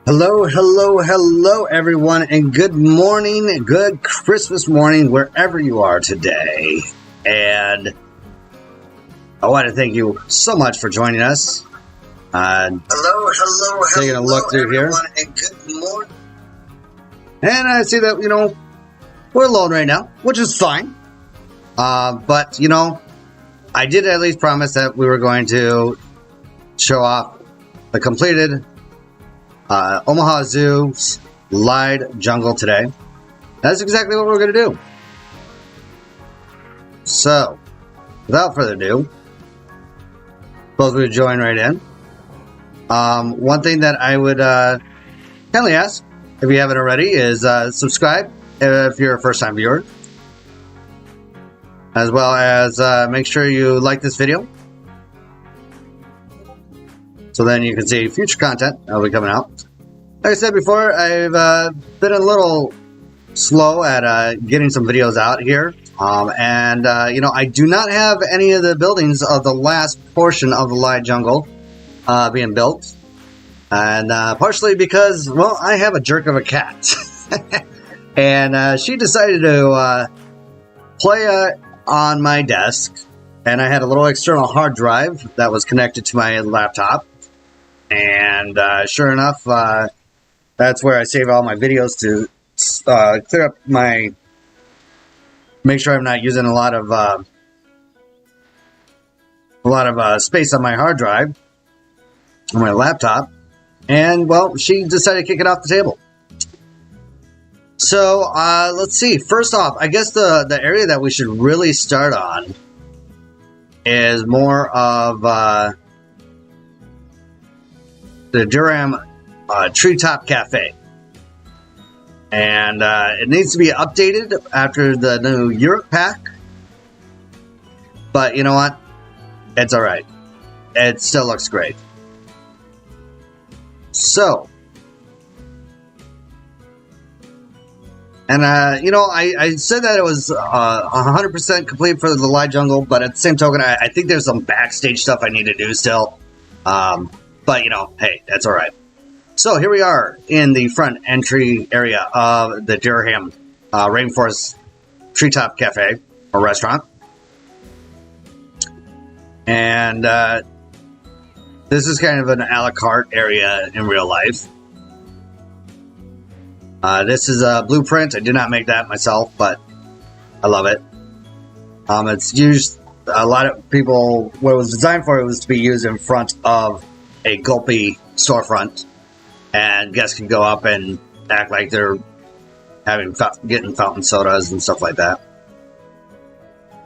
Hello, everyone, and good morning, good Christmas morning, wherever you are today. And I want to thank you so much for joining us. Taking a look through here. And good morning. And I see that, we're alone right now, which is fine. But, I did at least promise that we were going to show off the completed Omaha Zoo's light jungle today. That's exactly what we're going to do. So, without further ado, both of you join right in. One thing that I would kindly ask, if you haven't already, is subscribe if you're a first-time viewer. As well as make sure you like this video, so then you can see future content that will be coming out. Like I said before, I've been a little slow at getting some videos out here. I do not have any of the buildings of the last portion of the light jungle being built. And partially because, well, I have a jerk of a cat. And she decided to play on my desk. And I had a little external hard drive that was connected to my laptop. And sure enough, that's where I save all my videos to clear up make sure I'm not using a lot of space on my hard drive on my laptop. And well, she decided to kick it off the table. So let's see. First off, I guess the area that we should really start on is more of the Durham Treetop Cafe. And it needs to be updated after the new Europe pack. But you know what? It's alright. It still looks great. So, And, you know, I said that it was 100% complete for the live jungle, but at the same token, I think there's some backstage stuff I need to do still. But, you know, hey, that's all right. So here we are in the front entry area of the Durham Rainforest Treetop Cafe or restaurant. And this is kind of an a la carte area in real life. This is a blueprint. I did not make that myself, but I love it. It's used, a lot of people, what it was designed for, it was to be used in front of a Gulpy storefront. And guests can go up and act like they're getting fountain sodas and stuff like that.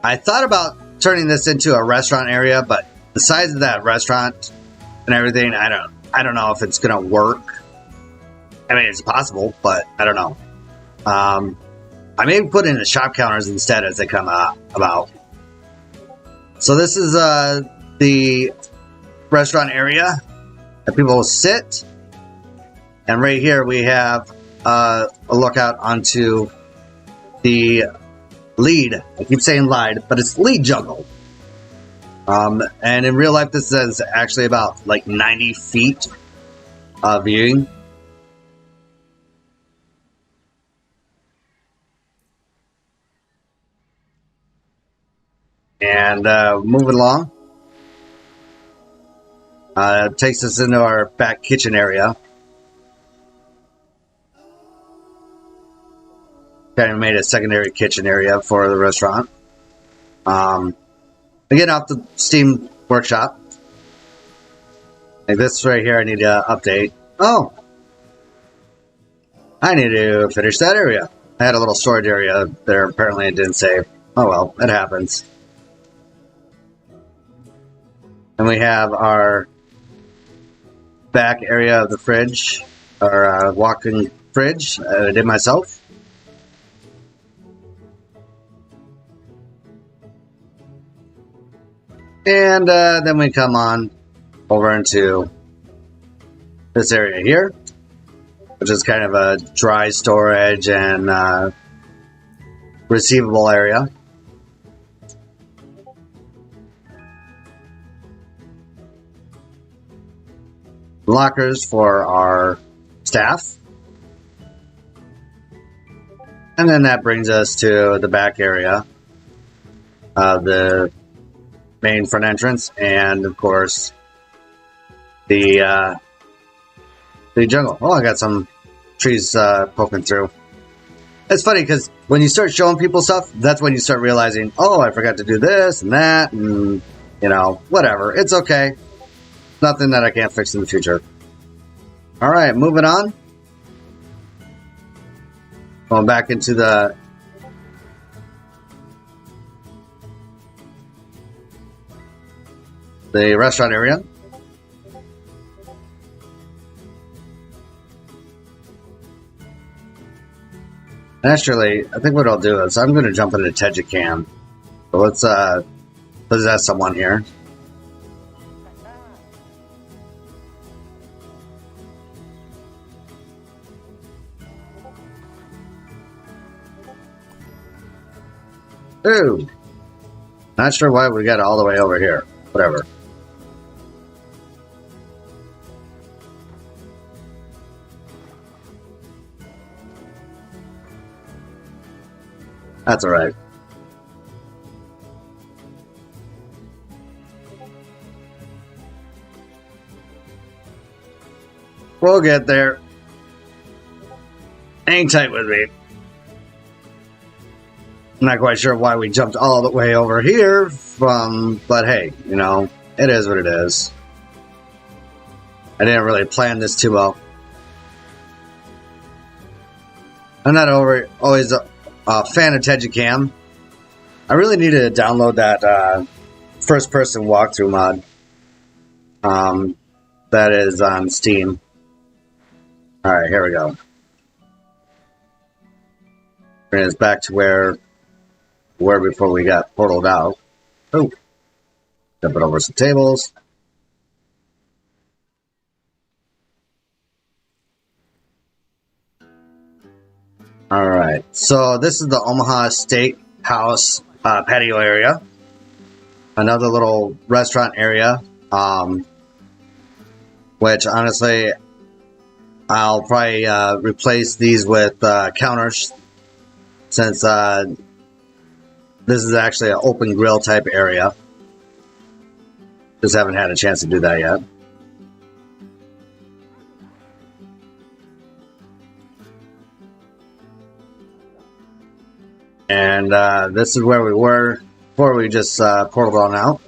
I thought about turning this into a restaurant area, but the size of that restaurant and everything, I don't know if it's gonna work. I mean, it's possible, but I don't know. I may put in the shop counters instead as they come about. So this is the restaurant area that people will sit. And right here we have a lookout onto the lead. I keep saying lied, but it's lead jungle. And in real life, this is actually about like 90 feet of viewing. And moving along, it takes us into our back kitchen area. Kind of made a secondary kitchen area for the restaurant. Again, off the Steam Workshop. Like this right here, I need to update. Oh, I need to finish that area. I had a little storage area there. Apparently, it didn't save. Oh well, it happens. And we have our back area of the fridge, our walk-in fridge. I did myself. And then we come on over into this area here, which is kind of a dry storage and receivable area. Lockers for our staff. And then that brings us to the back area of the main front entrance, and of course the jungle. Oh, I got some trees poking through. It's funny because when you start showing people stuff, that's when you start realizing, oh, I forgot to do this and that, and you know, whatever. It's okay. Nothing that I can't fix in the future. All right, moving on. Going back into the restaurant area. Actually, I think what I'll do is I'm going to jump into Tejicam. So let's possess someone here. Ooh. Not sure why we got all the way over here. Whatever. That's alright. We'll get there. Hang tight with me. I'm not quite sure why we jumped all the way over here but hey, you know, it is what it is. I didn't really plan this too well. I'm not always a fan of Tejicam. I really need to download that first-person walkthrough mod. That is on Steam. Alright, here we go. Bring us back to where before we got portaled out. Oh, jumping over some tables. All right, so this is the Omaha Steakhouse patio area. Another little restaurant area, which honestly, I'll probably replace these with counters, since this is actually an open grill type area. Just haven't had a chance to do that yet. And this is where we were before we just portaled on out.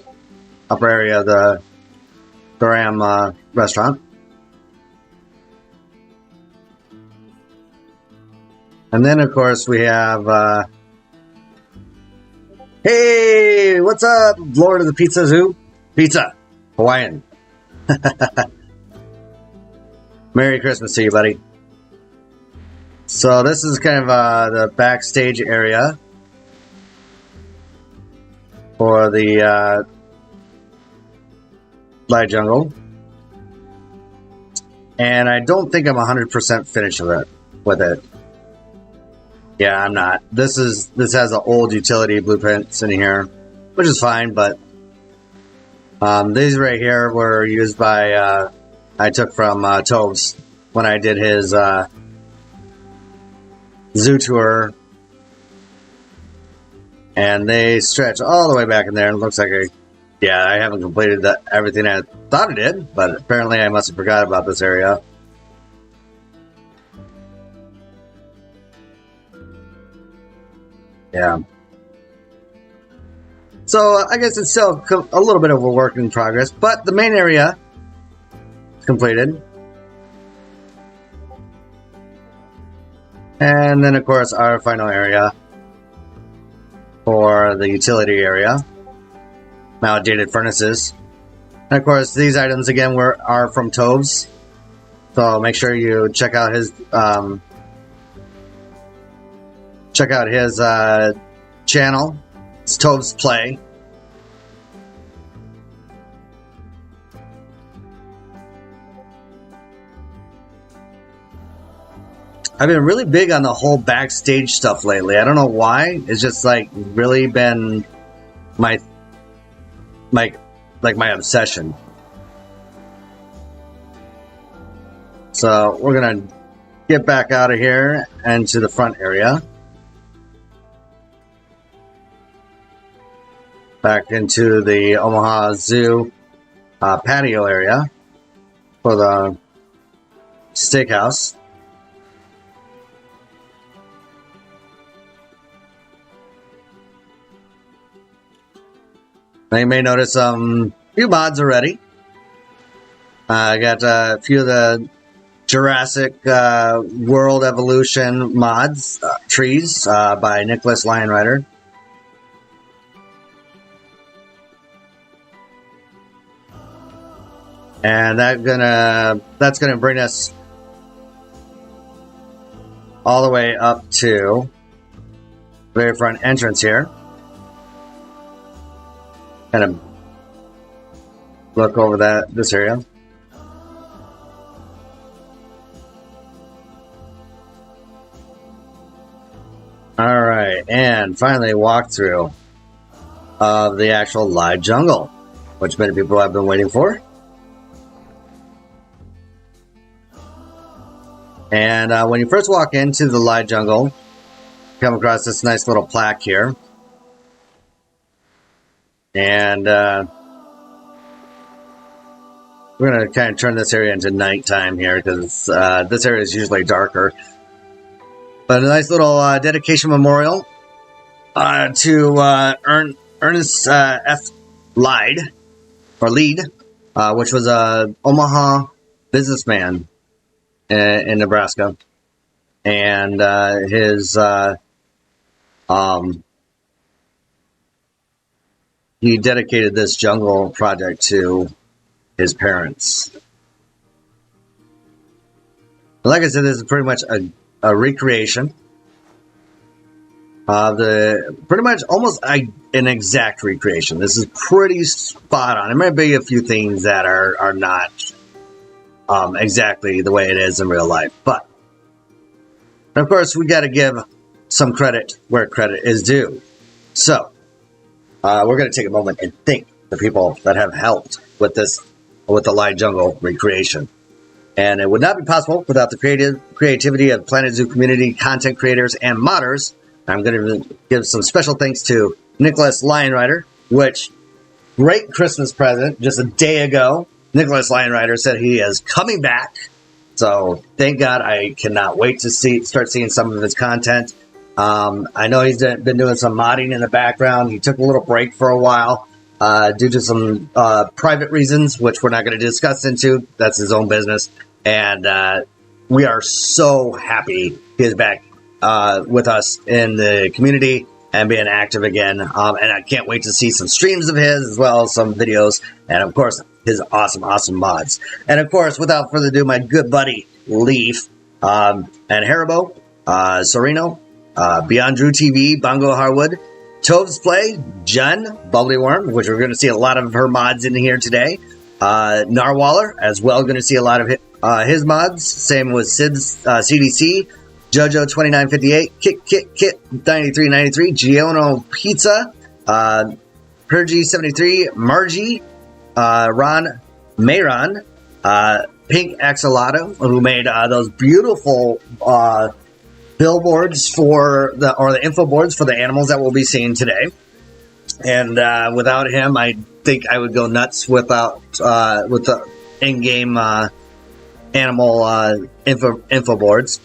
Upper area of the Aquarium restaurant. And then, of course, we have... hey, what's up, Lord of the Pizza Zoo? Pizza. Hawaiian. Merry Christmas to you, buddy. So this is kind of the backstage area for the light jungle, and I don't think I'm 100% finished with it. Yeah, I'm not. This has the old utility blueprints in here, which is fine, but these right here were used by I took from Toves when I did his zoo tour, and they stretch all the way back in there, and it looks like I haven't completed everything I thought I did, but apparently I must have forgot about this area. Yeah. So I guess it's still a little bit of a work in progress, but the main area is completed. And then, of course, our final area for the utility area. Outdated furnaces. And, of course, these items, again, are from Toves. So make sure you check out his channel. It's Toves Play. I've been really big on the whole backstage stuff lately. I don't know why. It's just like really been my obsession. So we're gonna get back out of here and to the front area. Back into the Omaha Zoo patio area for the steakhouse. Now you may notice a few mods already. I got a few of the Jurassic World Evolution mods, trees by Nicholas Lionrider. And that's gonna bring us all the way up to the very front entrance here. Kind of look over this area. All right, and finally walkthrough of the actual live jungle, which many people have been waiting for. And when you first walk into the live jungle, you come across this nice little plaque here. And we're going to kind of turn this area into nighttime here, because this area is usually darker. But a nice little dedication memorial to Ernest F. Lead, which was a Omaha businessman in Nebraska. And he dedicated this jungle project to his parents. Like I said, this is pretty much a recreation of pretty much almost an exact recreation. This is pretty spot on. There might be a few things that are not exactly the way it is in real life, but And of course, we got to give some credit where credit is due. So, we're going to take a moment and thank the people that have helped with this, with the Light Jungle recreation. And it would not be possible without the creativity of Planetzoo community content creators and modders. I'm going to give some special thanks to Nicholas Lionrider, which, great Christmas present just a day ago. Nicholas Lionrider said he is coming back. So thank God. I cannot wait to start seeing some of his content. I know he's been doing some modding in the background. He took a little break for a while due to some private reasons, which we're not going to discuss into. That's his own business. And we are so happy he is back with us in the community and being active again. And I can't wait to see some streams of his as well as some videos. And of course, his awesome mods. And of course, without further ado, my good buddy Leaf and Haribo, Sorino, Beyond Drew TV, Bongo Harwood, Tove's Play, Jen, Bubbly Worm, which we're going to see a lot of her mods in here today. Narwaller, as well, going to see a lot of his mods. Same with Sid's CDC, Jojo 2958, Kit 9393, Giono Pizza, Pergy 73, Margie, Ron Mayron, Pink Axolotl, who made those beautiful billboards for the info boards for the animals that we'll be seeing today. And without him, I think I would go nuts with the in-game animal info boards.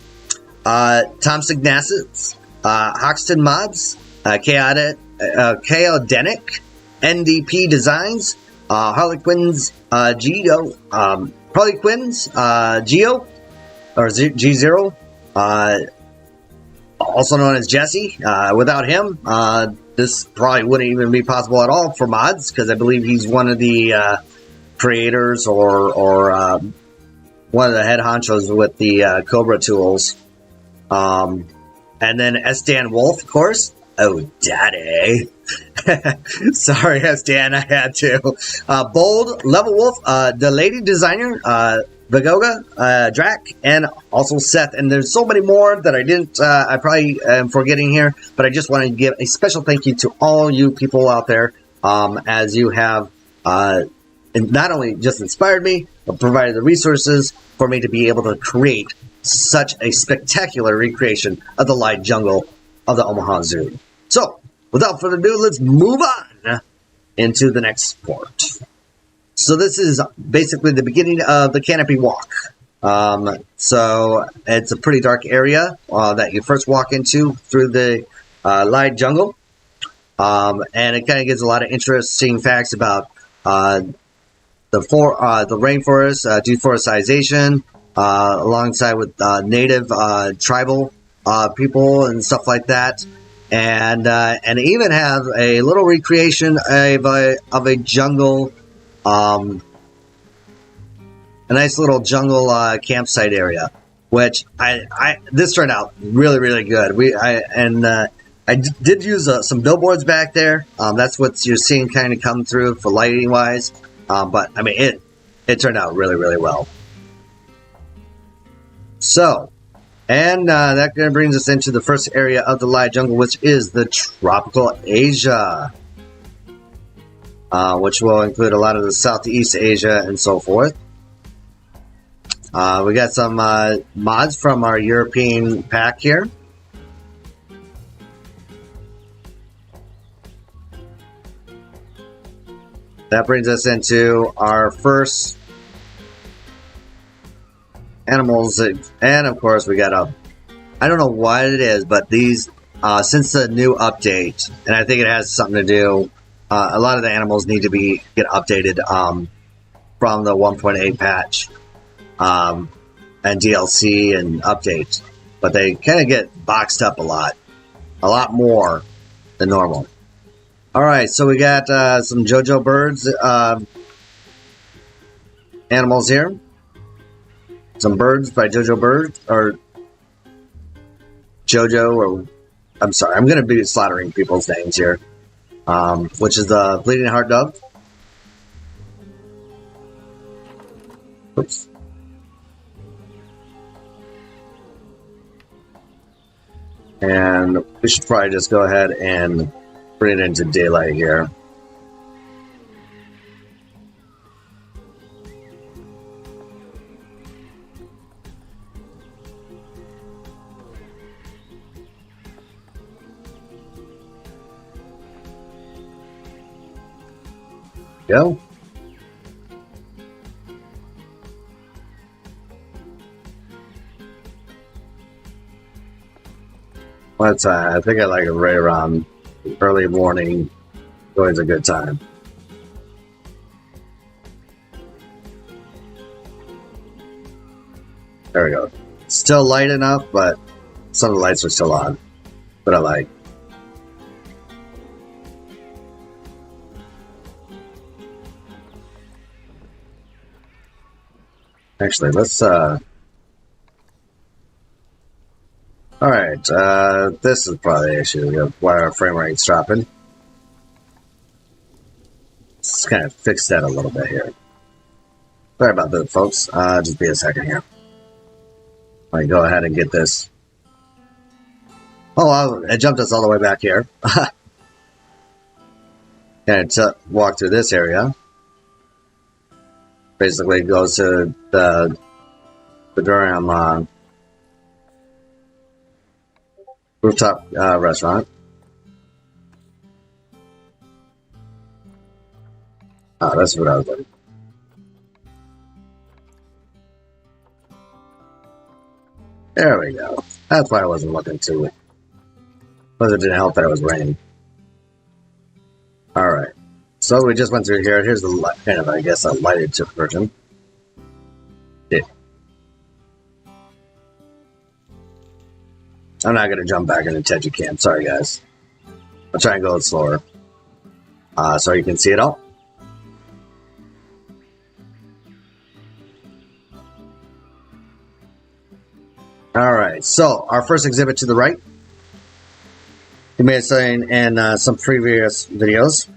Tom Signassis, Hoxton Mods, Chaotic, NDP Designs, Harlequins, Geo, Geo, or G0, also known as Jesse. Without him, this probably wouldn't even be possible at all for mods, because I believe he's one of the creators or one of the head honchos with the Cobra tools. And then S. Dan Wolf, of course. Oh, daddy. Sorry, S. Dan, I had to. Bold, Level Wolf, the lady designer, Vagoga, Drac, and also Seth. And there's so many more that I probably am forgetting here, but I just want to give a special thank you to all you people out there, as you have not only just inspired me, but provided the resources for me to be able to create such a spectacular recreation of the Light Jungle of the Omaha Zoo. So, without further ado, let's move on into the next sport. So this is basically the beginning of the canopy walk. So it's a pretty dark area that you first walk into through the Light Jungle. And it kind of gives a lot of interesting facts about the rainforest, deforestation, alongside with native tribal people and stuff like that. And even have a little recreation of a jungle, a nice little jungle campsite area, which this turned out really good. I did use some billboards back there. That's what you're seeing kind of come through for lighting wise. But I mean, it turned out really well. So, and that kind of brings us into the first area of the Light Jungle, which is the Tropical Asia, which will include a lot of the Southeast Asia and so forth. We got some mods from our European pack here. That brings us into our first animals, and of course we got I don't know what it is, but these since the new update, and I think it has something to do, a lot of the animals need to get updated from the 1.8 patch and DLC and updates, but they kind of get boxed up a lot more than normal. Alright, so we got some JoJo birds animals here. Some birds by JoJo Bird, or JoJo, or I'm sorry, I'm going to be slaughtering people's names here, which is the Bleeding Heart Dove. Oops. And we should probably just go ahead and bring it into daylight here. Go. What's I think I like it right around early morning. Always a good time. There we go. Still light enough, but some of the lights are still on. But I like. Actually, let's alright, this is probably the issue of why our frame rate's dropping. Let's kind of fix that a little bit here. Sorry about that, folks. Just be a second here. Let me go ahead and get this. Oh, it jumped us all the way back here. And walk through this area. Basically goes to the Durham rooftop restaurant. Oh, that's what I was looking. There we go. That's why I wasn't looking too. Because it didn't help that it was raining. Alright. So we just went through here. Here's the kind of, I guess, a lighted version. Yeah. I'm not going to jump back into Tejicam. Sorry, guys. I'll try and go slower. So you can see it all. Alright, so our first exhibit to the right. You may have seen in some previous videos.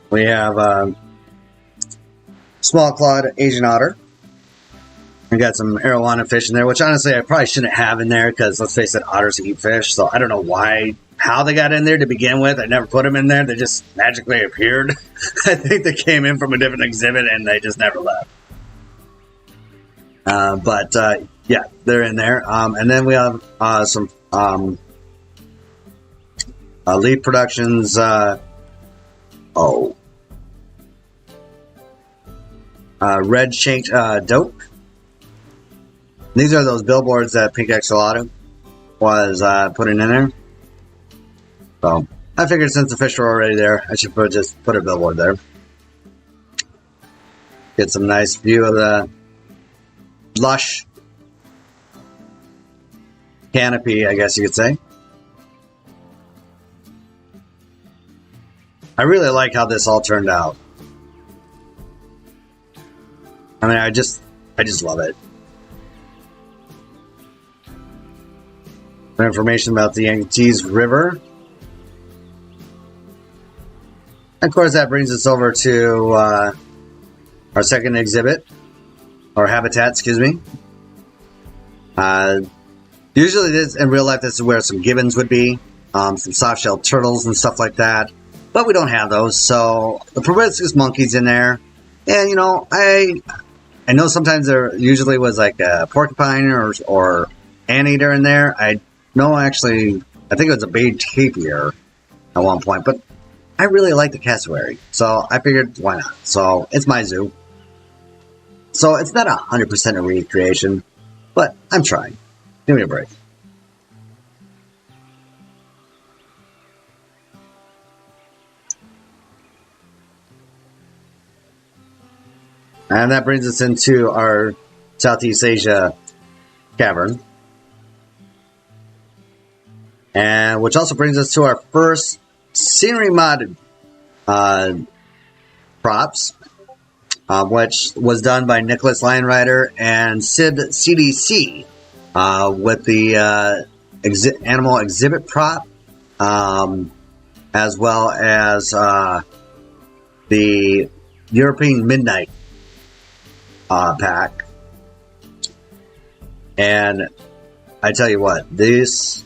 We have small clawed Asian otter. We got some arowana fish in there, which honestly I probably shouldn't have in there because let's face it, otters eat fish. So I don't know how they got in there to begin with. I never put them in there. They just magically appeared. I think they came in from a different exhibit and they just never left. Yeah, they're in there. And then we have some Lead Productions. Red Shanked Dope. These are those billboards that Pink Axolotl was putting in there. So I figured since the fish were already there, I should just put a billboard there. Get some nice view of the lush canopy, I guess you could say. I really like how this all turned out. I mean, I just love it. Information about the Yangtze River. And of course, that brings us over to our second exhibit, or habitat, excuse me. Usually, this in real life, this is where some gibbons would be, some soft-shelled turtles and stuff like that. But we don't have those, so the proboscis monkey's in there. And you know, I know sometimes there usually was like a porcupine or anteater in there. I know actually, I think it was a beige tapir at one point, but I really like the cassowary, so I figured why not. So it's my zoo. So it's not 100% a recreation, but I'm trying. Give me a break. And that brings us into our Southeast Asia cavern. And which also brings us to our first scenery modded props, which was done by Nicholas Lionrider and Sid CDC with the animal exhibit prop, as well as the European Midnight pack. And I tell you what, this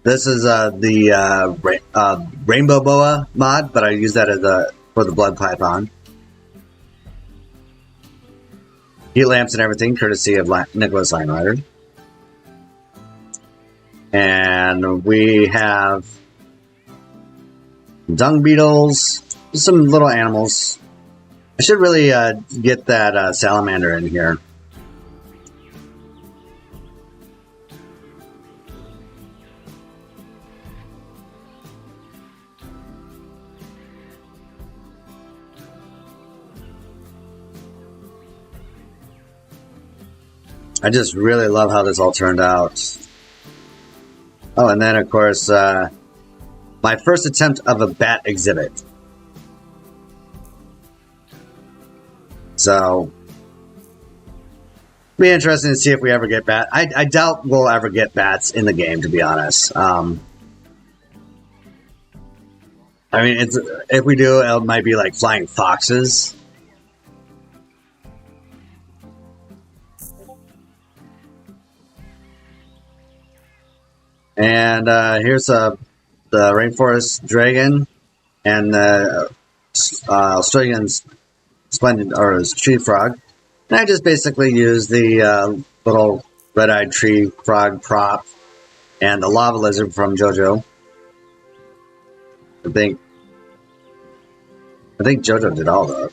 is the Rainbow Boa mod, but I use that as for the Blood Python. Heat lamps and everything, courtesy of Nicholas Lionrider. And we have dung beetles, some little animals. I should really get that salamander in here. I just really love how this all turned out. Oh, and then of course, my first attempt of a bat exhibit. So, be interesting to see if we ever get bat. I doubt we'll ever get bats in the game, to be honest. I mean, if we do, it might be like flying foxes. And here's the rainforest dragon and the Australian splendid or tree frog. And I just basically use the little red-eyed tree frog prop and the lava lizard from JoJo. I think JoJo did all that.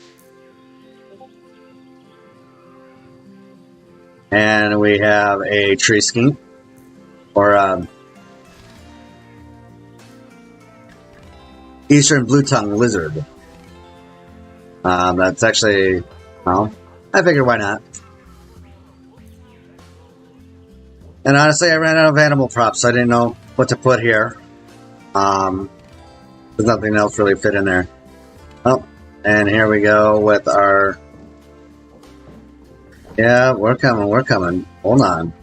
And we have a tree skink or Eastern blue-tongued lizard. That's actually, well, I figured why not. And honestly, I ran out of animal props, so I didn't know what to put here. There's nothing else really fit in there. Oh, and here we go with our... Yeah, we're coming. Hold on.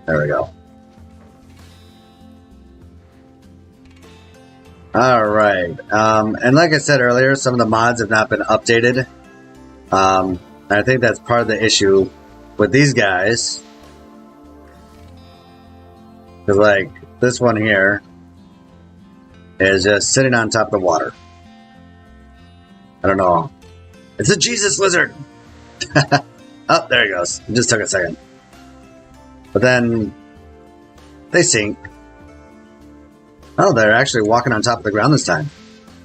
There we go. Alright, and like I said earlier, some of the mods have not been updated. I think that's part of the issue with these guys. Because, like, this one here is just sitting on top of the water. I don't know. It's a Jesus lizard! Oh, there he goes. It just took a second. But then, they sink. Oh, they're actually walking on top of the ground this time.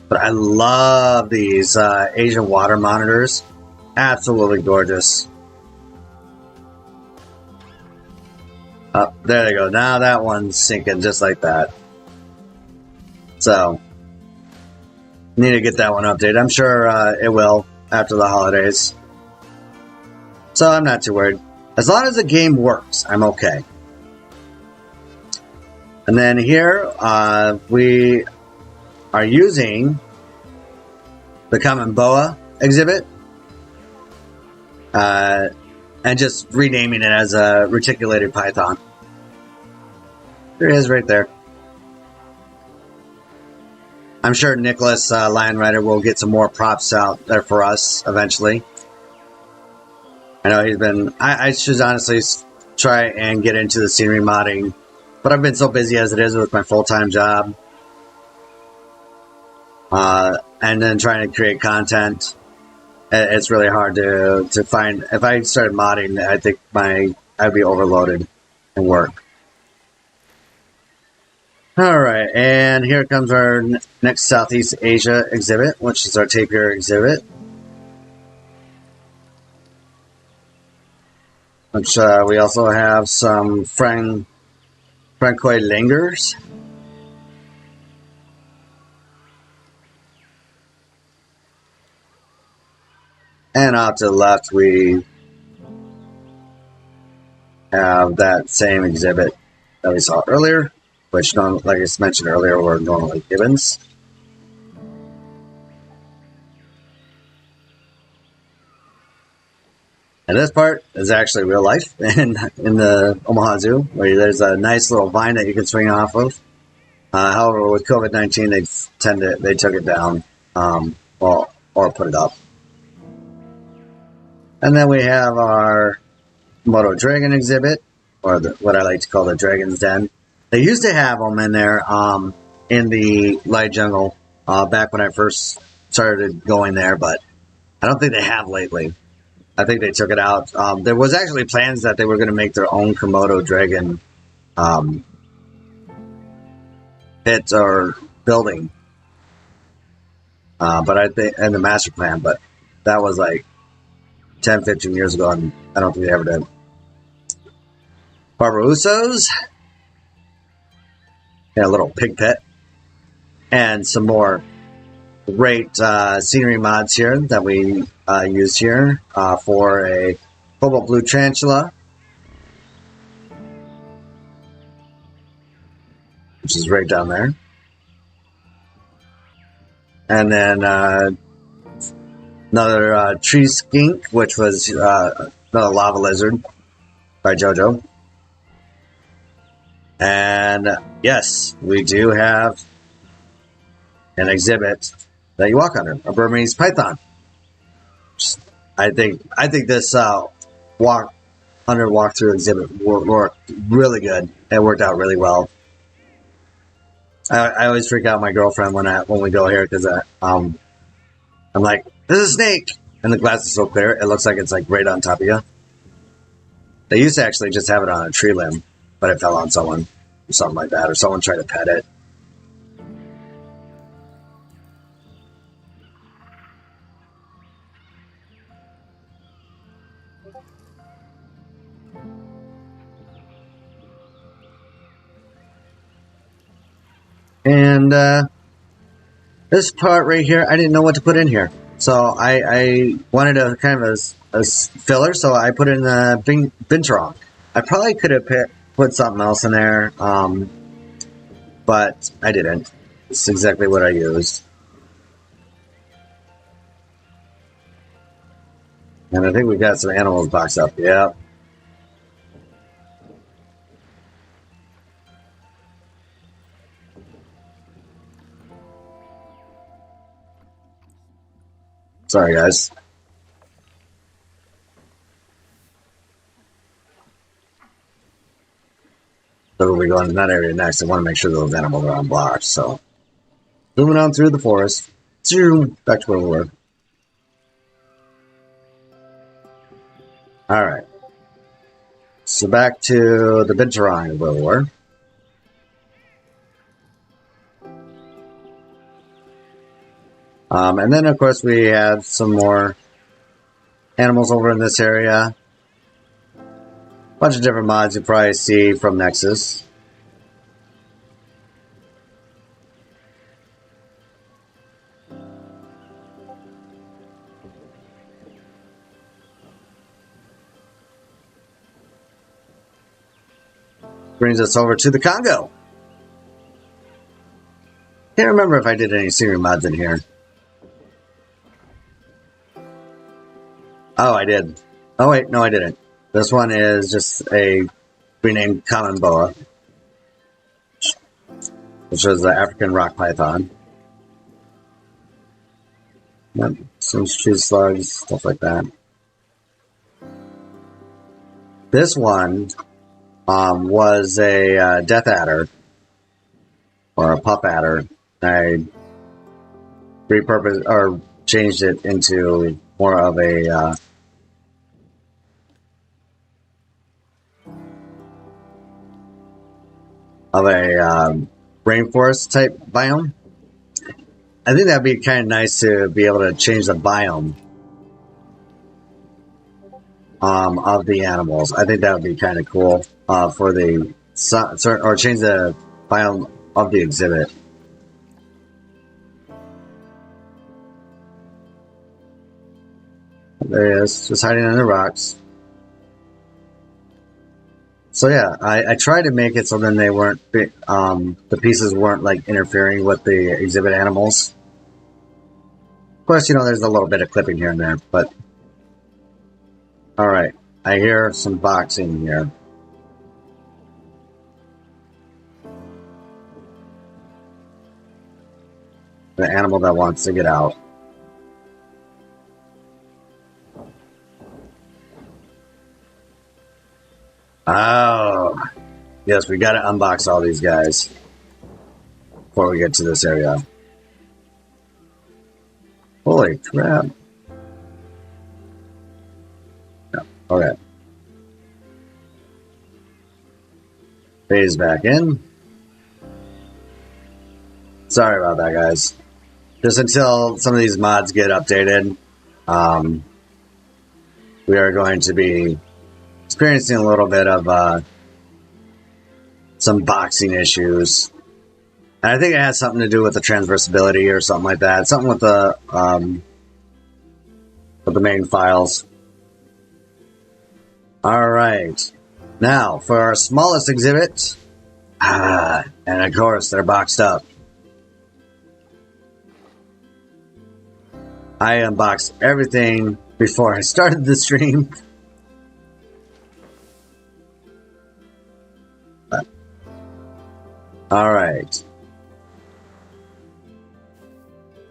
But I love these Asian water monitors. Absolutely gorgeous. Oh, there they go. Now that one's sinking just like that. So, need to get that one updated. I'm sure it will after the holidays. So I'm not too worried. As long as the game works, I'm okay. And then here, we are using the common boa exhibit and just renaming it as a reticulated python. There it is right there. I'm sure Nicholas Lionrider will get some more props out there for us eventually. I know he's been... I should honestly try and get into the scenery modding, but I've been so busy as it is with my full-time job. And then trying to create content. It's really hard to find. If I started modding, I think I'd be overloaded in work. Alright, and here comes our next Southeast Asia exhibit, which is our tapir exhibit. Which we also have some Francois lingers. And off to the left, we have that same exhibit that we saw earlier, which, like I mentioned earlier, were normally gibbons. And this part is actually real life in the Omaha Zoo, where there's a nice little vine that you can swing off of. However, with COVID-19, they took it down, or put it up. And then we have our Komodo dragon exhibit, or what I like to call the Dragon's Den. They used to have them in there in the light jungle back when I first started going there, but I don't think they have lately. I think they took it out. There was actually plans that they were going to make their own Komodo dragon pit or building, but I think and the master plan, but that was like 10, 15 years ago, and I don't think they ever did. Barbara Usos, a little pig pit, and some more great scenery mods here that we used here for a cobalt blue tarantula, which is right down there. And then another tree skink, which was another lava lizard by JoJo. And yes, we do have an exhibit that you walk under, a Burmese python. I think this walkthrough exhibit worked really good. It worked out really well. I always freak out my girlfriend when we go here because I'm like, there's a snake, and the glass is so clear it looks like it's like right on top of you. They used to actually just have it on a tree limb, but it fell on someone or something like that, or someone tried to pet it. And this part right here, I didn't know what to put in here. So I wanted a kind of a filler, so I put in the Binturong. I probably could have put something else in there, but I didn't. It's exactly what I used. And I think we got some animals boxed up. Yeah. Sorry, guys. So we're going to that area next. I want to make sure those animals are unblocked. So, moving on through the forest. Back to where we were. All right. So back to the Binturong where we were. And then, of course, we have some more animals over in this area. A bunch of different mods you probably see from Nexus. Brings us over to the Congo. Can't remember if I did any scenery mods in here. Oh, I did. Oh, wait, no, I didn't. This one is just a renamed common boa, which is the African rock python. Yep, some tree slugs, stuff like that. This one was a death adder, or a pup adder. I repurposed or changed it into more of a rainforest type biome. I think that'd be kind of nice to be able to change the biome of the animals. I think that would be kind of cool for the or change the biome of the exhibit. There he is, just hiding under rocks. So yeah, I tried to make it so then they weren't, the pieces weren't like interfering with the exhibit animals. Of course, you know, there's a little bit of clipping here and there, but alright, I hear some boxing here. The animal that wants to get out. Oh, yes, we got to unbox all these guys before we get to this area. Holy crap. No, okay. Phase back in. Sorry about that, guys. Just until some of these mods get updated, we are going to be experiencing a little bit of some boxing issues. And I think it has something to do with the transversibility or something like that. Something with the main files. All right. Now, for our smallest exhibit, and of course, they're boxed up. I unboxed everything before I started the stream. All right.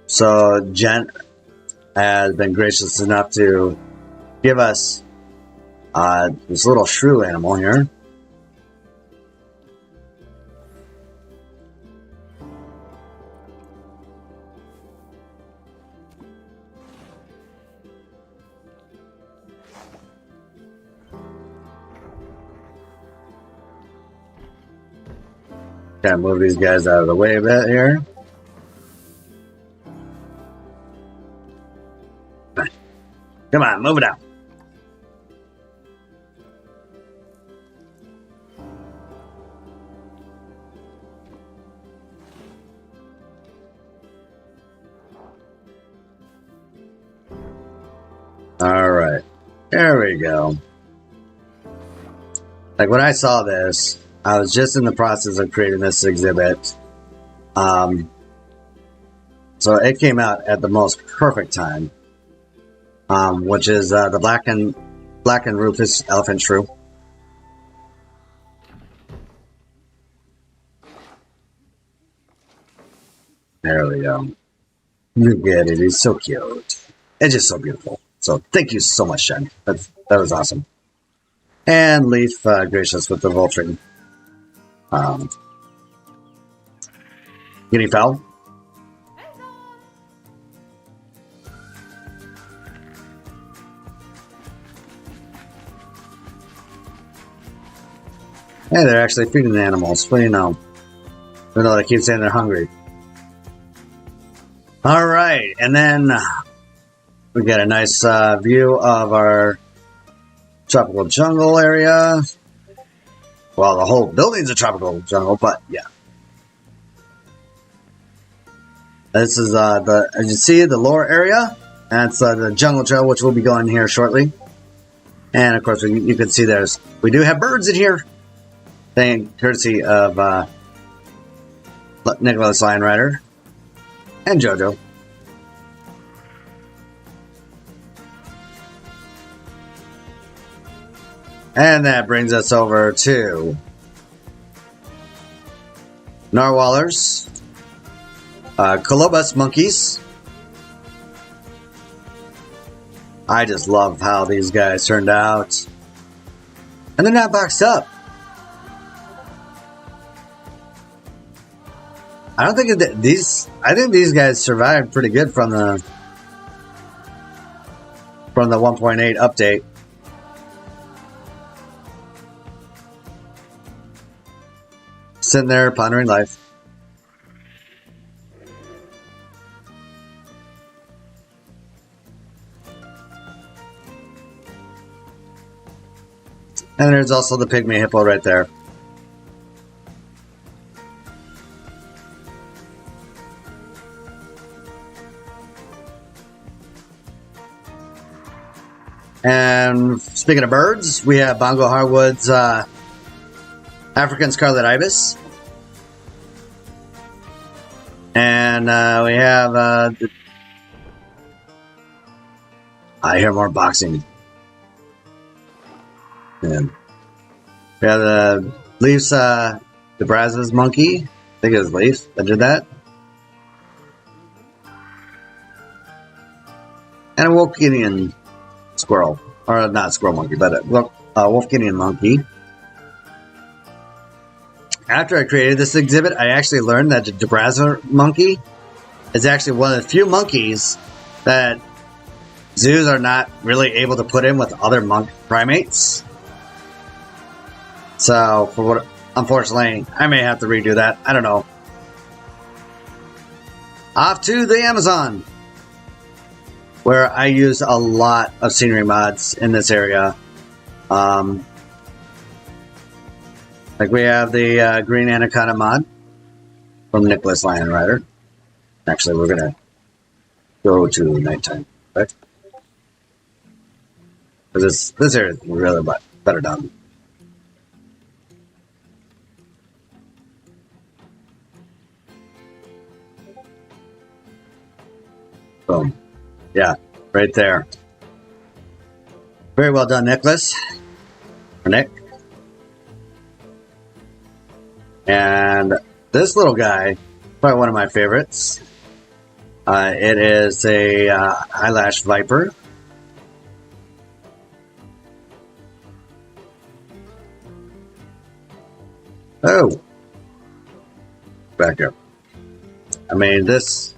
So, Jen has been gracious enough to give us this little shrew animal here. Kind of move these guys out of the way a bit here. Come on, move it out. All right, there we go. Like when I saw this, I was just in the process of creating this exhibit. So it came out at the most perfect time, which is the black and Rufus elephant shrew. There we go. You get it. He's so cute. It's just so beautiful. So thank you so much, Jen. That was awesome. And Leaf, gracious with the vulturing. Guinea fowl. Hey, they're actually feeding the animals. What do you know? Even though they keep saying they're hungry. All right, and then we got a nice view of our tropical jungle area. Well, the whole building's a tropical jungle, but yeah. This is as you see, the lower area. That's the jungle trail, which we'll be going here shortly. And of course, you can see we do have birds in here. Thank courtesy of Nicholas Lion Rider and JoJo. And that brings us over to narwhalers, colobus monkeys. I just love how these guys turned out. And they're not boxed up. I don't think I think these guys survived pretty good from the 1.8 update. Sitting there pondering life. And there's also the pygmy hippo right there. And speaking of birds, we have Bongo Harwood's African Scarlet Ibis. And we have I hear more boxing. And we have the Leaf's DeBraz's monkey. I think it was Leaf that did that. And a Wolf Guinean squirrel. Or not squirrel monkey, but a Wolf Guinean monkey. after I created this exhibit, I actually learned that the Jurassic monkey is actually one of the few monkeys that zoos are not really able to put in with other primates. So, unfortunately, I may have to redo that. I don't know. Off to the Amazon, where I use a lot of scenery mods in this area. Like we have the Green Anaconda mod from Nicholas Lion Rider. Actually, we're going to go to nighttime, right? Because this area is really better done. Boom. Yeah, right there. Very well done, Nicholas. Or Nick. And this little guy, probably one of my favorites. It is a eyelash viper. Oh. Back up. I mean, this...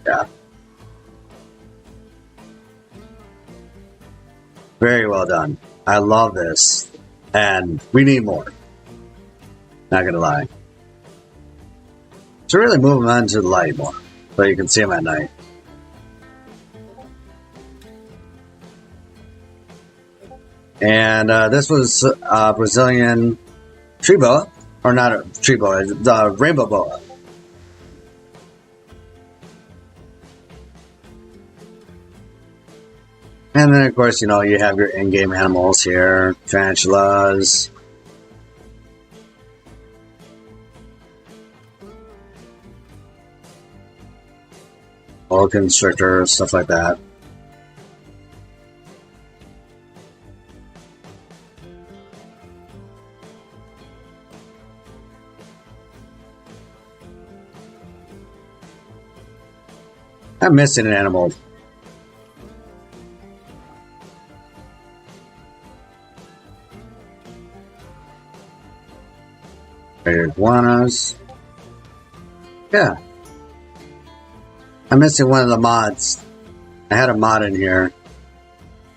Yeah. Very well done. I love this. And we need more. Not gonna lie. So really move them onto the light more, so you can see them at night. And this was Brazilian tree boa, or not a tree boa, the rainbow boa. And then, of course, you know, you have your in-game animals here, tarantulas. Boa constrictor, stuff like that. I'm missing an animal. Iguanas. Yeah. I'm missing one of the mods. I had a mod in here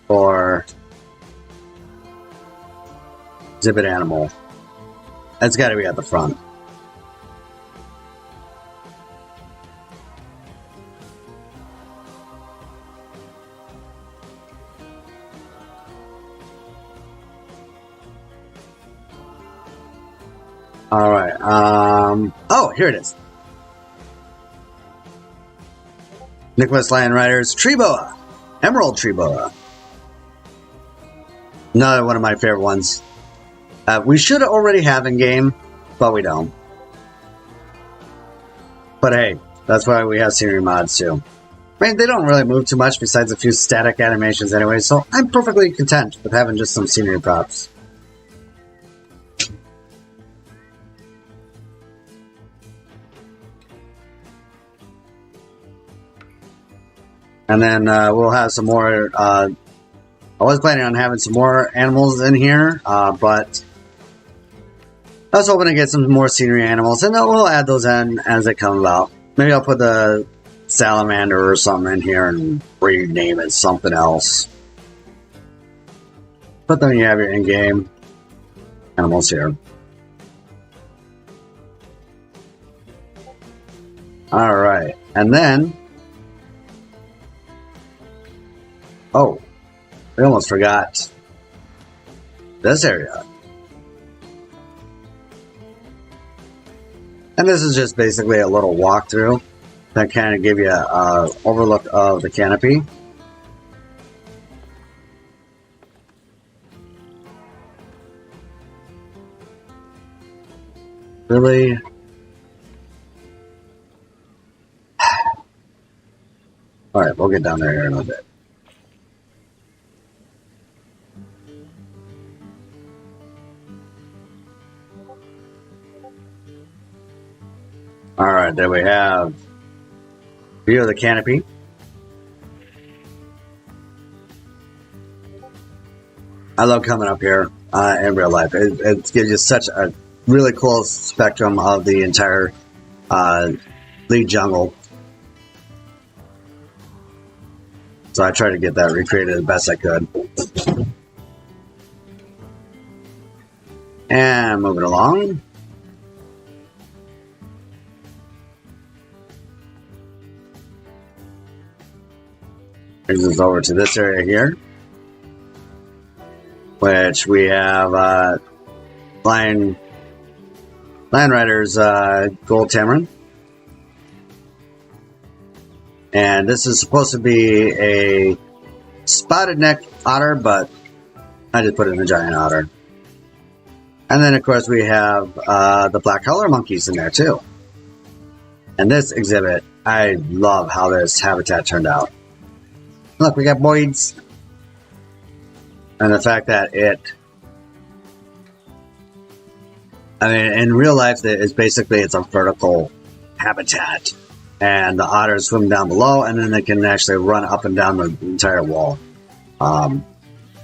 for exhibit animal. That's got to be at the front. All right. Oh, here it is. Nicholas Lion Rider's Tree Boa. Emerald Tree Boa. Another one of my favorite ones. We should already have in game, but we don't. But hey, that's why we have scenery mods too. I mean, they don't really move too much besides a few static animations anyway, so I'm perfectly content with having just some scenery props. And then we'll have some more. I was planning on having some more animals in here, but I was hoping to get some more scenery animals, and then we'll add those in as they come about. Maybe I'll put the salamander or something in here and rename it something else. But then you have your in-game animals here. All right, and then. Oh, we almost forgot this area. And this is just basically a little walkthrough that kind of give you an overlook of the canopy. Really? All right, we'll get down there here in a bit. All right, there we have view of the canopy. I love coming up here in real life. It gives you such a really cool spectrum of the entire lead jungle. So I tried to get that recreated as best I could. And moving along. Brings us over to this area here, which we have Lion Rider's Gold Tamarin. And this is supposed to be a spotted neck otter, but I just put it in a giant otter. And then, of course, we have the black color monkeys in there, too. And this exhibit, I love how this habitat turned out. Look, we got Boyd's. And the fact that I mean, in real life, it's a vertical habitat. And the otters swim down below, and then they can actually run up and down the entire wall. And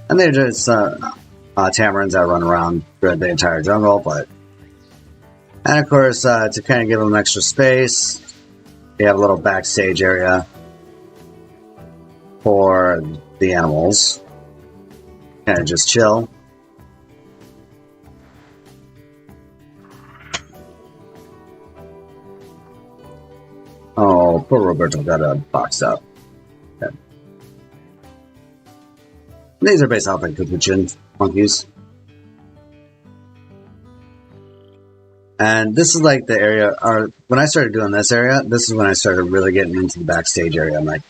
they're just tamarins that run around throughout the entire jungle. And of course, to kind of give them extra space, we have a little backstage area for the animals. Kind of just chill. Oh, poor Roberto got boxed up. Okay. These are based off of capuchin monkeys. And this is like the area, or when I started doing this area, this is when I started really getting into the backstage area. I'm like,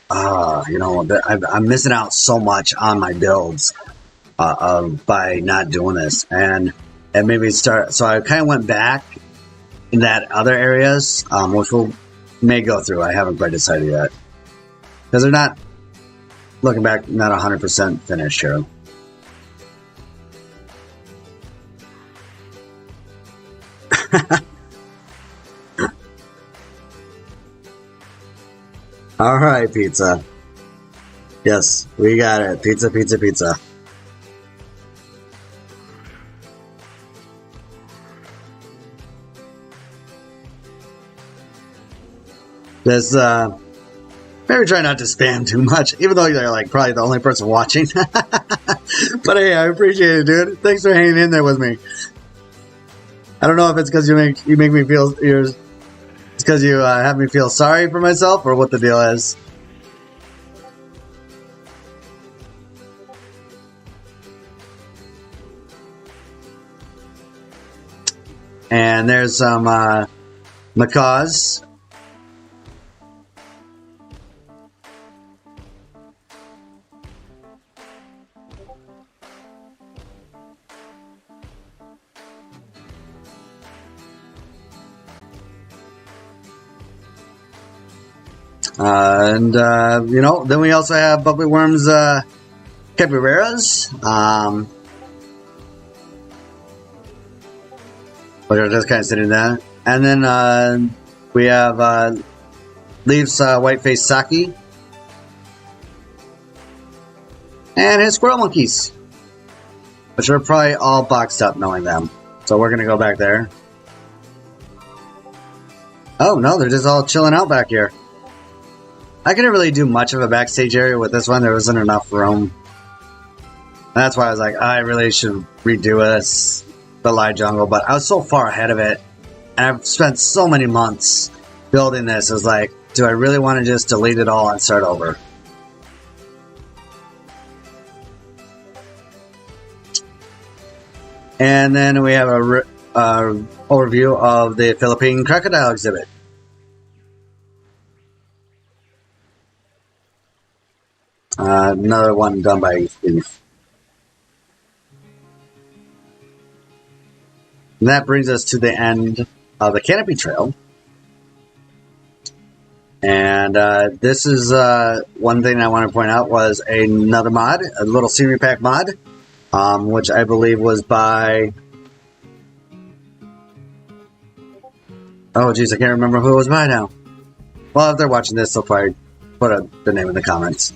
you know, I'm missing out so much on my builds by not doing this. And it made me start, so I kind of went back in that other areas, which may go through. I haven't quite decided yet. Because they're not, looking back, not 100% finished here. All right, pizza. Yes, we got it. Pizza, pizza, pizza. This, maybe try not to spam too much, even though you're like probably the only person watching. But hey, I appreciate it, dude. Thanks for hanging in there with me. I don't know if it's because you make me feel it's because you have me feel sorry for myself, or what the deal is. And there's some macaws. You know, then we also have bubbly worms, capybaras, which are just kind of sitting there. And then we have Leaf's white-faced Saki, and his squirrel monkeys, which are probably all boxed up knowing them. So we're going to go back there. Oh, no, they're just all chilling out back here. I couldn't really do much of a backstage area with this one. There wasn't enough room. And that's why I was like, I really should redo this, the live jungle. But I was so far ahead of it. And I've spent so many months building this. I was like, do I really want to just delete it all and start over? And then we have a overview of the Philippine crocodile exhibit. Another one done by Steve. And that brings us to the end of the Canopy Trail. And this is one thing I want to point out was another mod, a little scenery pack mod, which I believe was by... Oh, geez, I can't remember who it was by now. Well, if they're watching this, they'll probably put the name in the comments.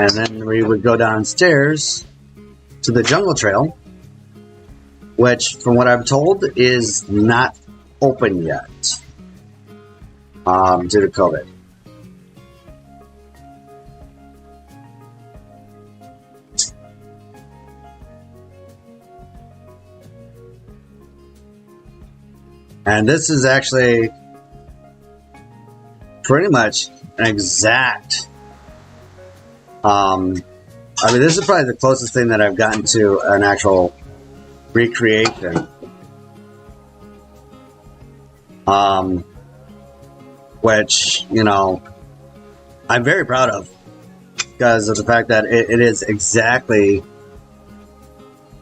And then we would go downstairs to the jungle trail, which, from what I'm told, is not open yet due to COVID. And this is actually pretty much an exact. I mean, this is probably the closest thing that I've gotten to an actual recreation. Which, you know, I'm very proud of because of the fact that it is exactly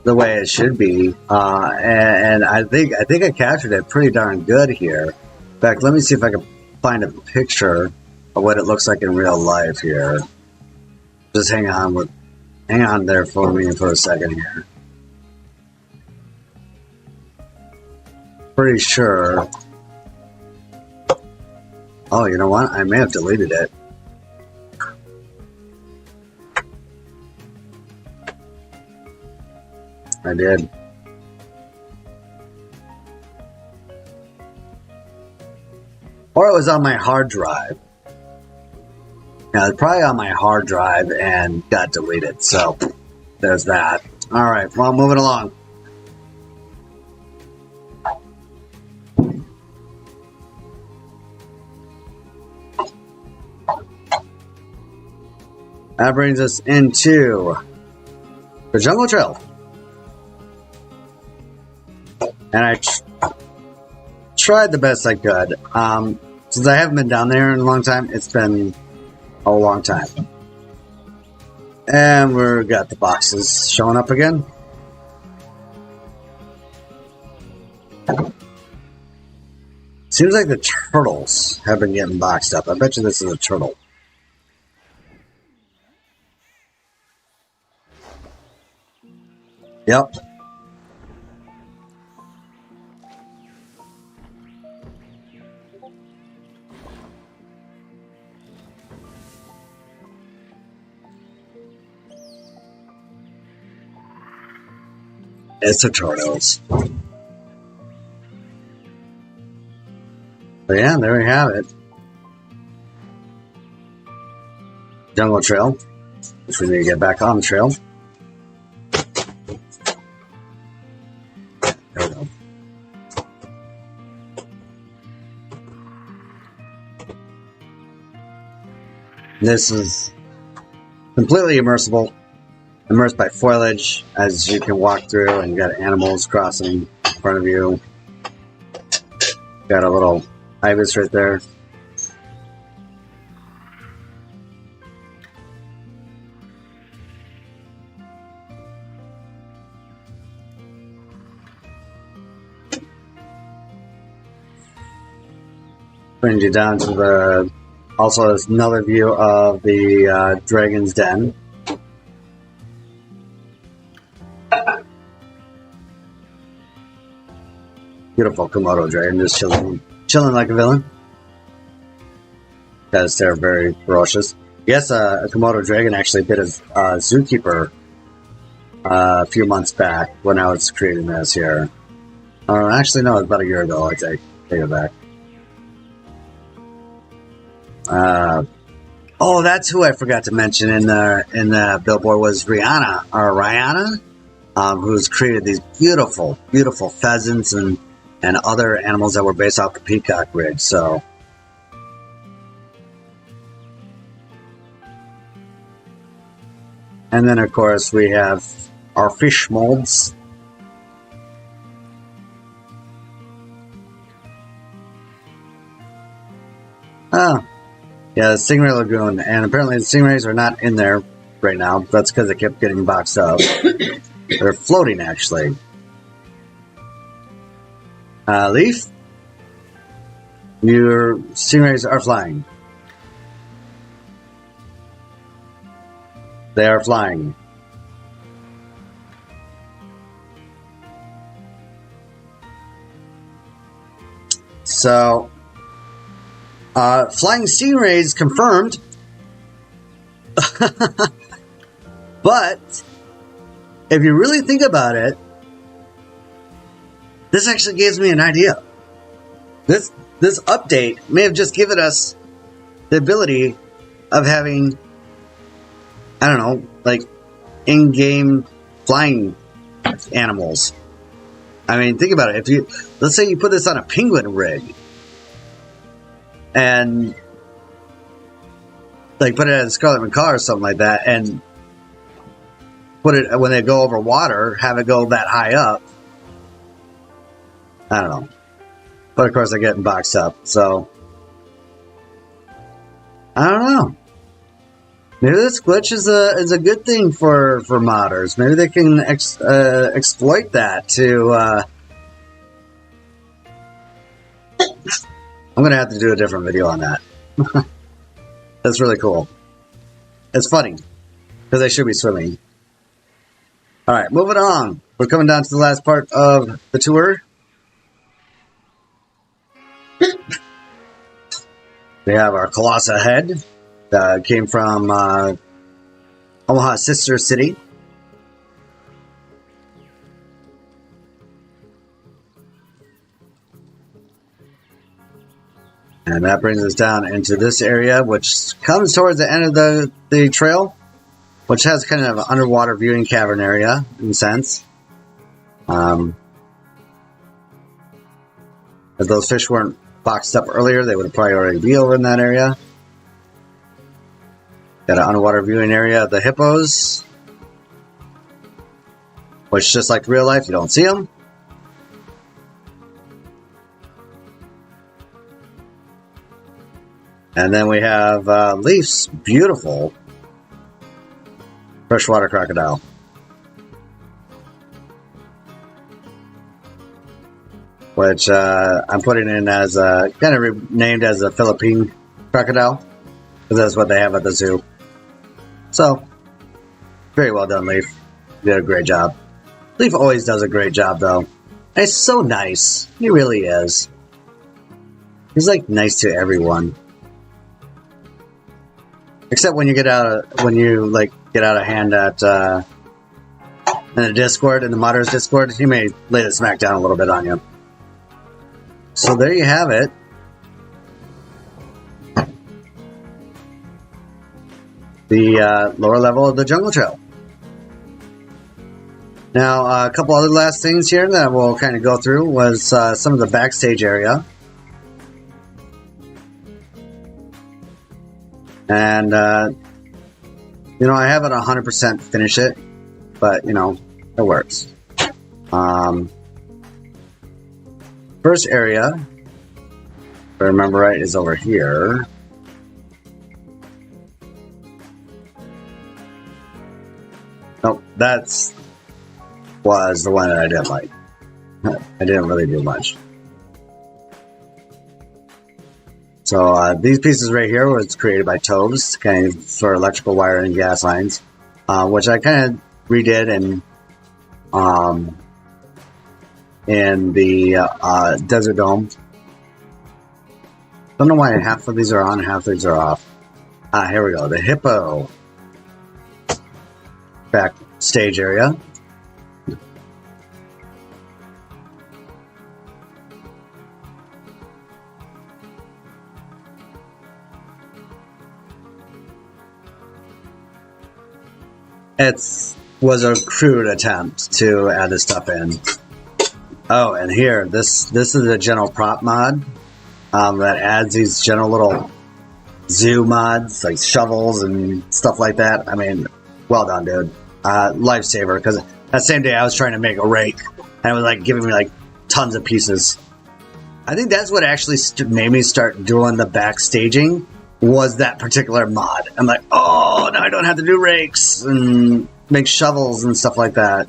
the way it should be. And I think I captured it pretty darn good here. In fact, let me see if I can find a picture of what it looks like in real life here. Just hang on there for me for a second here. Pretty sure. Oh, you know what? I may have deleted it. I did. Or it was on my hard drive. Yeah, it's probably on my hard drive and got deleted. So, there's that. Alright, well, moving along. That brings us into the jungle trail. And I tried the best I could. Since I haven't been down there in a long time, it's been a long time. And we've got the boxes showing up again. Seems like the turtles have been getting boxed up. I bet you this is a turtle. Yep. It's the turtles. But yeah, there we have it. Jungle trail, which we need to get back on the trail. There we go. This is completely immersible. Immersed by foliage, as you can walk through, and you got animals crossing in front of you. Got a little ibis right there. Brings you down to the, also there's another view of the Dragon's Den. Beautiful Komodo dragon, just chilling like a villain. Because they're very ferocious. Yes, a Komodo dragon actually bit a zookeeper a few months back when I was creating this here. Actually, no, it was about a year ago. I take it back. Oh, that's who I forgot to mention in the billboard was Rihanna, who's created these beautiful, beautiful pheasants and other animals that were based off the peacock ridge. So, and then of course we have our fish molds. Oh, yeah, the Stingray Lagoon, and apparently the stingrays are not in there right now. That's because they kept getting boxed up. They're floating actually. Leaf, your stingrays are flying. They are flying. So, flying stingrays confirmed. But if you really think about it, this actually gives me an idea. This update may have just given us the ability of having, I don't know, like in-game flying animals. I mean, think about it. Let's say you put this on a penguin rig and like put it at a Scarlet Macaw or something like that, and put it when they go over water, have it go that high up. I don't know, but of course they're getting boxed up, so I don't know. Maybe this glitch is a good thing for modders. Maybe they can exploit that to. I'm gonna have to do a different video on that. That's really cool. It's funny because they should be swimming. All right, moving on. We're coming down to the last part of the tour. We have our Colossus head. Came from Omaha sister city. And that brings us down into this area, which comes towards the end of the trail, which has kind of an underwater viewing cavern area, in a sense. If those fish weren't boxed up earlier, they would probably already be over in that area. Got an underwater viewing area of the hippos, which, just like real life, you don't see them. And then we have Leaf's beautiful freshwater crocodile, which I'm putting in as kind of renamed as a Philippine crocodile, because that's what they have at the zoo. So, very well done, Leaf. You did a great job. Leaf always does a great job, though. And he's so nice. He really is. He's like nice to everyone. Except when you get out of hand at in the Discord, in the modders Discord, he may lay the smack down a little bit on you. So there you have it. The lower level of the jungle trail. Now, a couple other last things here that we'll kind of go through was some of the backstage area. And, you know, I haven't 100% finished it, but, you know, it works. First area, if I remember right, is over here. Nope, was the one that I didn't like. I didn't really do much. So these pieces right here was created by Toves, kind of for electrical wiring and gas lines, which I kind of redid in the Desert Dome. Don't know why half of these are on, half of these are off. Here we go. The hippo backstage area. It was a crude attempt to add this stuff in. Oh, and here, this is a general prop mod that adds these general little zoo mods, like shovels and stuff like that. I mean, well done, dude. Lifesaver, because that same day I was trying to make a rake, and it was like giving me like tons of pieces. I think that's what actually made me start doing the backstaging, was that particular mod. I'm like, oh, now I don't have to do rakes and make shovels and stuff like that.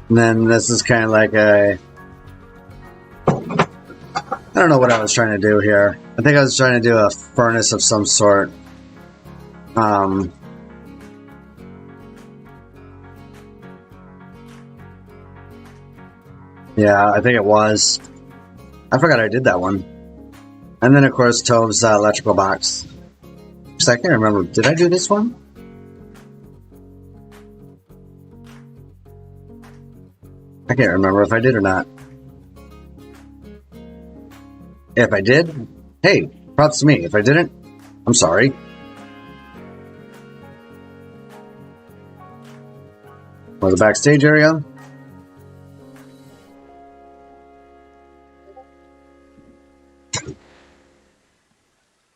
And then this is kind of like I don't know what I was trying to do here. I think I was trying to do a furnace of some sort. Yeah, I think it was. I forgot I did that one. And then, of course, Tove's electrical box. Because I can't remember. Did I do this one? I can't remember if I did or not. If I did, hey, props to me. If I didn't, I'm sorry. Or the backstage area.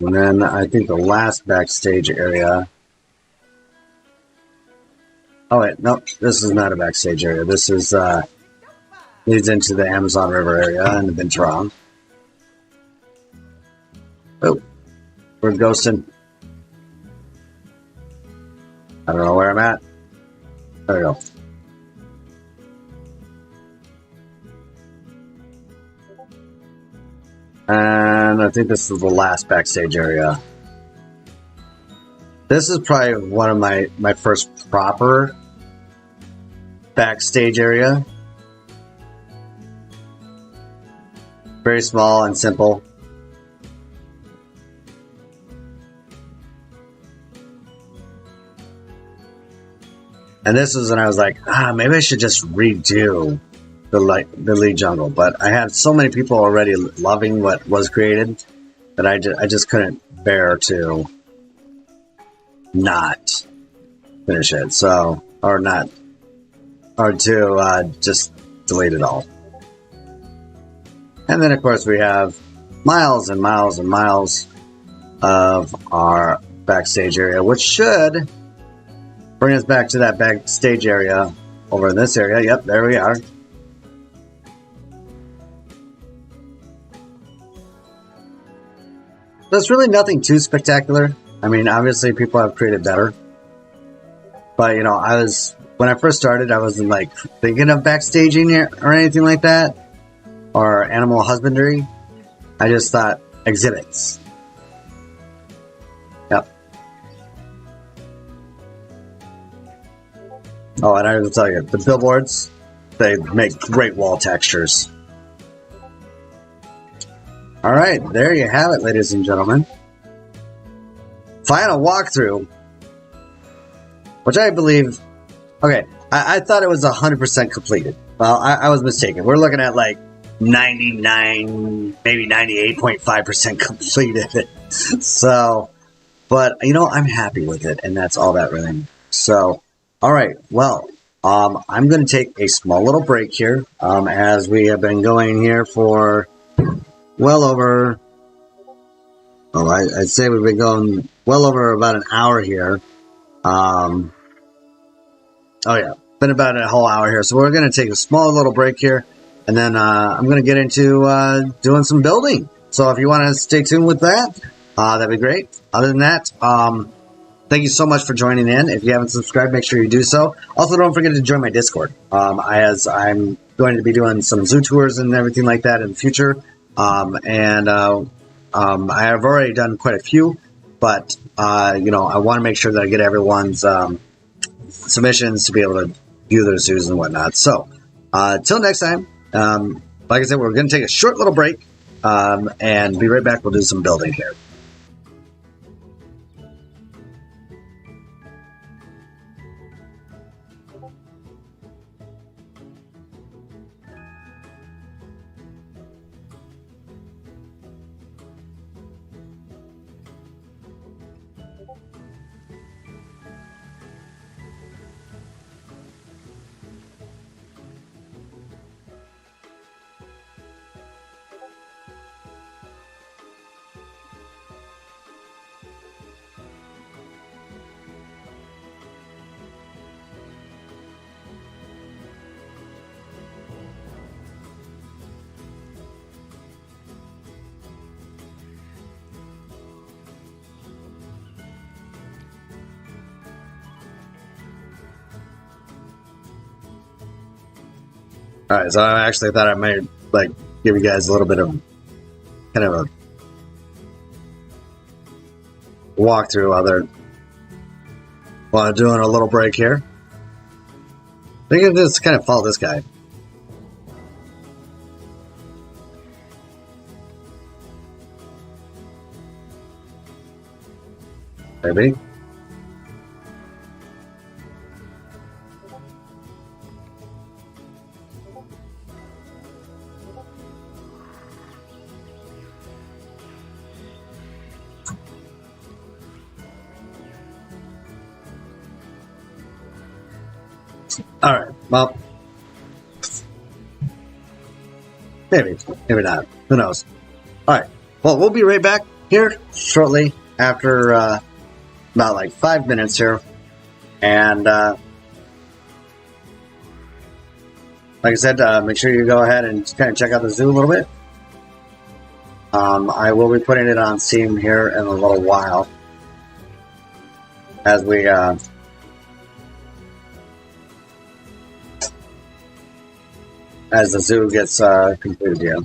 And then I think the last backstage area. Oh wait, nope, this is not a backstage area. This is leads into the Amazon River area and the Ventura. Oh, we're ghosting. I don't know where I'm at. There we go. And I think this is the last backstage area. This is probably one of my first proper backstage area. Very small and simple. And this was when I was like, maybe I should just redo the lead jungle. But I had so many people already loving what was created that I just couldn't bear to not finish it. So, or to just delete it all. And then, of course, we have miles and miles and miles of our backstage area, which should bring us back to that backstage area over in this area. Yep, there we are. There's really nothing too spectacular. I mean, obviously people have created better. But, you know, when I first started, I wasn't like thinking of backstaging or anything like that. Or animal husbandry. I just thought exhibits. Yep. Oh, and I have to tell you, the billboards, they make great wall textures. Alright, there you have it, ladies and gentlemen. Final walkthrough. Which I believe... Okay, I thought it was 100% completed. Well, I was mistaken. We're looking at like 99, maybe 98.5% completed. So, but, you know, I'm happy with it, and that's all that really matters. So, alright, well, I'm going to take a small little break here, as we have been going here for well over, I'd say we've been going well over about an hour here. Oh yeah, been about a whole hour here. So we're going to take a small little break here, and then I'm going to get into doing some building. So if you want to stay tuned with that, that'd be great. Other than that, thank you so much for joining in. If you haven't subscribed, make sure you do so. Also, don't forget to join my Discord, as I'm going to be doing some zoo tours and everything like that in the future. I have already done quite a few, but, you know, I want to make sure that I get everyone's submissions to be able to view their zoos and whatnot. So, till next time, like I said, we're going to take a short little break, and be right back. We'll do some building here. Alright, so I actually thought I might, like, give you guys a little bit of, kind of a walkthrough while I'm doing a little break here. I think I just kind of follow this guy. Maybe. Alright, well. Maybe not. Who knows? Alright, well, we'll be right back here shortly after about like 5 minutes here. And like I said, make sure you go ahead and kind of check out the zoo a little bit. I will be putting it on Steam here in a little while as we as the zoo gets completed. Yeah.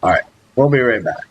All right, we'll be right back.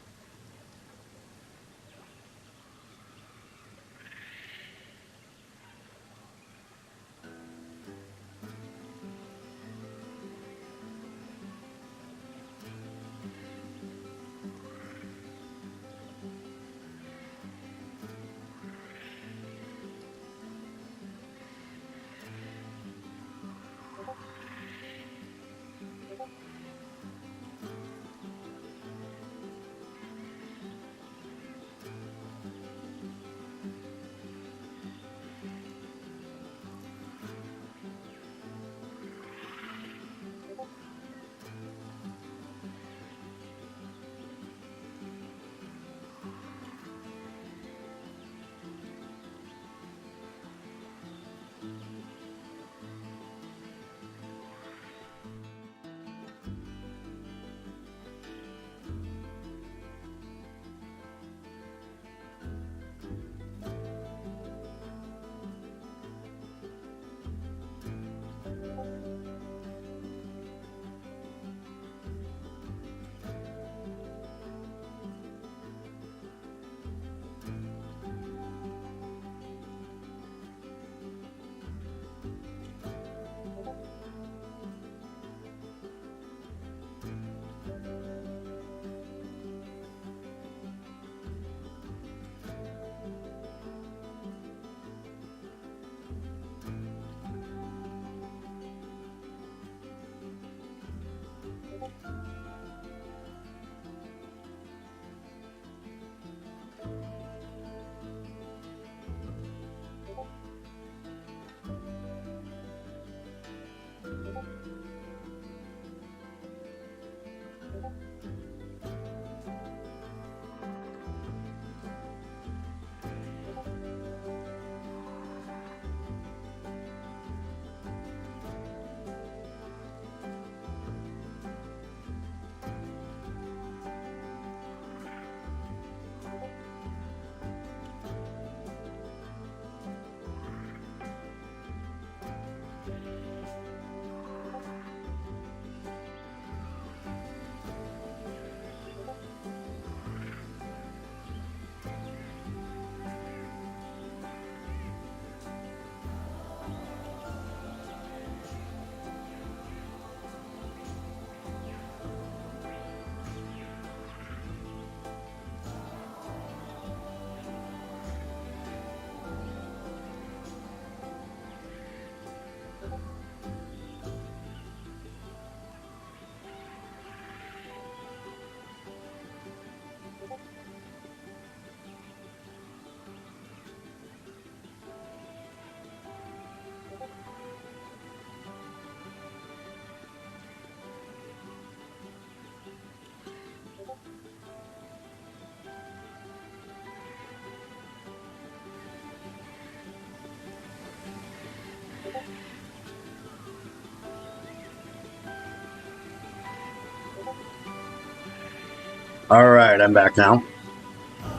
All right, I'm back now.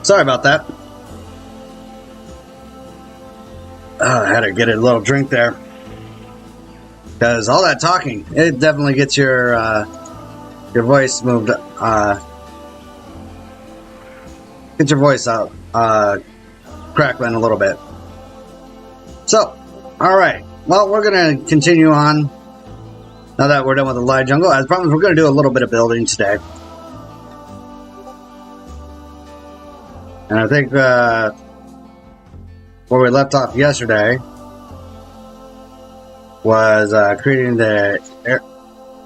Sorry about that. I had to get a little drink there. Because all that talking, it definitely gets your voice moved, get your voice out, crackling a little bit. So, all right, well, we're going to continue on. Now that we're done with the live jungle, as promised, we're going to do a little bit of building today. And I think where we left off yesterday was creating the air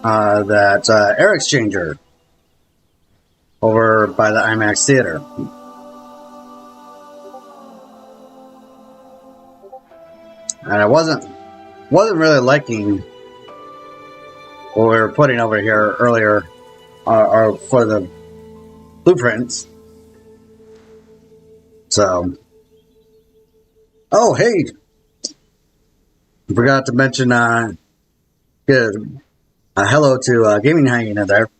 exchanger over by the IMAX theater. And I wasn't really liking what we were putting over here earlier, or for the blueprints. So, oh hey, I forgot to mention hello to Gaming Hyena there.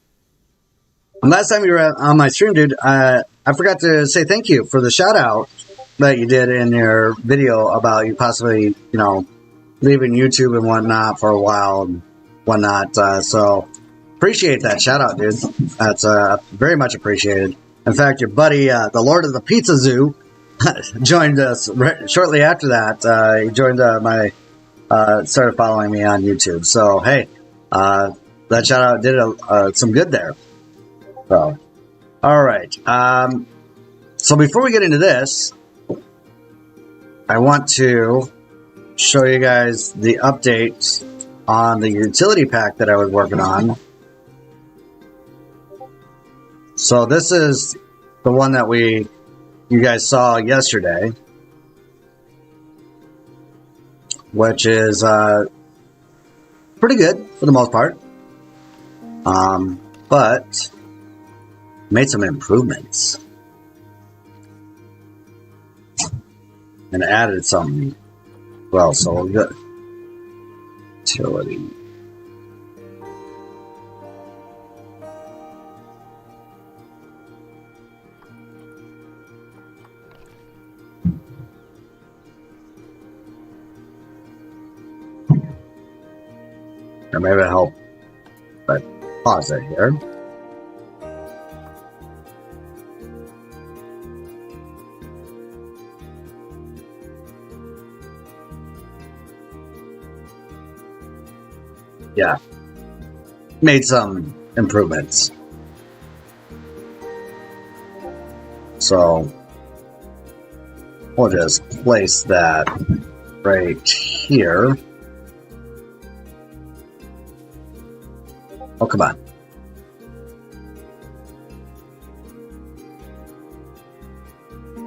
And last time you were on my stream, dude, I forgot to say thank you for the shout out that you did in your video about you possibly, you know, leaving YouTube and whatnot for a while and whatnot. So appreciate that shout out, dude. That's very much appreciated. In fact, your buddy, the Lord of the Pizza Zoo, joined us shortly after that. He joined started following me on YouTube. So hey, that shout out did some good there. So, all right. So before we get into this, I want to show you guys the update on the utility pack that I was working on. So this is the one that you guys saw yesterday, which is pretty good for the most part, but made some improvements and added something. Well, so we'll get utility. Or maybe it'll help. But pause it here. Yeah, made some improvements. So we'll just place that right here. Oh, come on.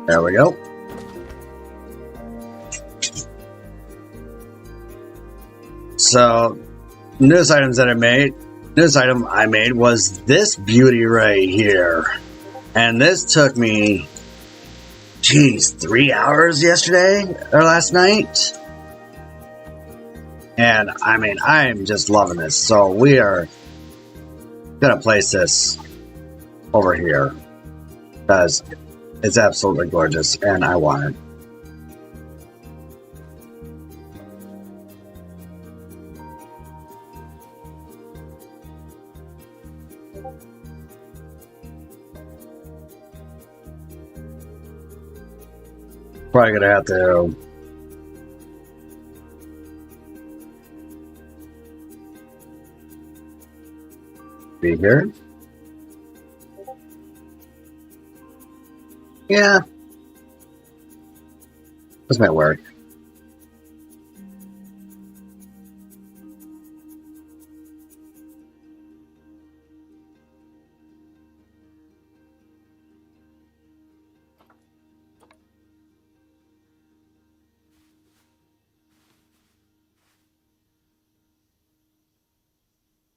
There we go. So newest item I made was this beauty right here. And this took me, 3 hours yesterday or last night. And I mean, I'm just loving this. So we are gonna place this over here because it's absolutely gorgeous and I want it. Probably gonna have to be here. Yeah, this might work.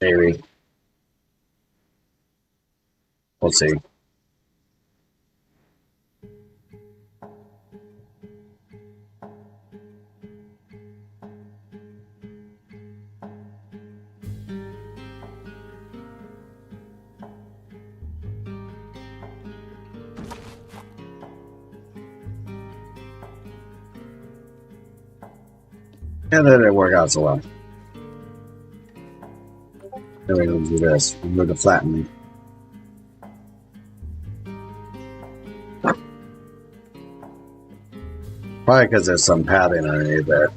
Maybe. We'll see. And that didn't work out so well. Then we're going to do this. Remove the flatten. Probably because there's some padding underneath there.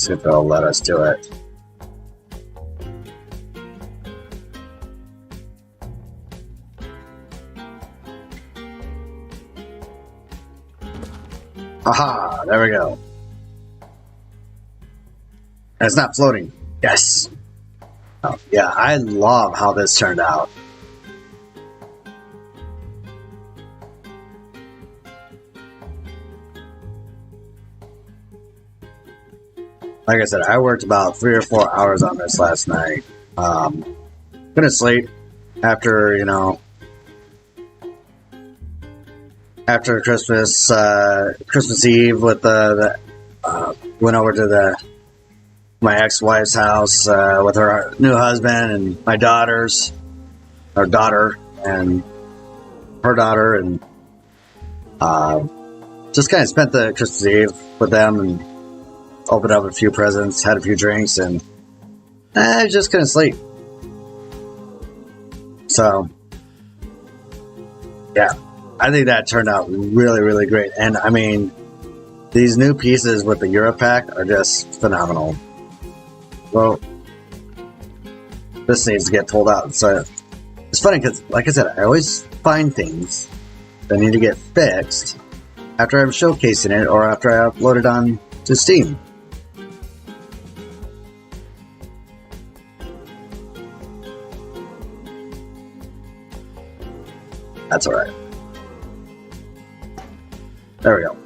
See if they'll let us do it. Aha! There we go. And it's not floating. Yes! Oh, yeah, I love how this turned out. Like I said, I worked about 3 or 4 hours on this last night. Couldn't sleep after, you know, after Christmas, Christmas Eve with went over to my ex-wife's house with her new husband and my daughters, our daughter and her daughter, and just kind of spent the Christmas Eve with them and opened up a few presents, had a few drinks, and I just couldn't sleep. So, yeah, I think that turned out really, really great. And I mean, these new pieces with the Euro pack are just phenomenal. Well, this needs to get pulled out. So it's funny because, like I said, I always find things that need to get fixed after I'm showcasing it or after I upload it on to Steam. That's alright. There we go.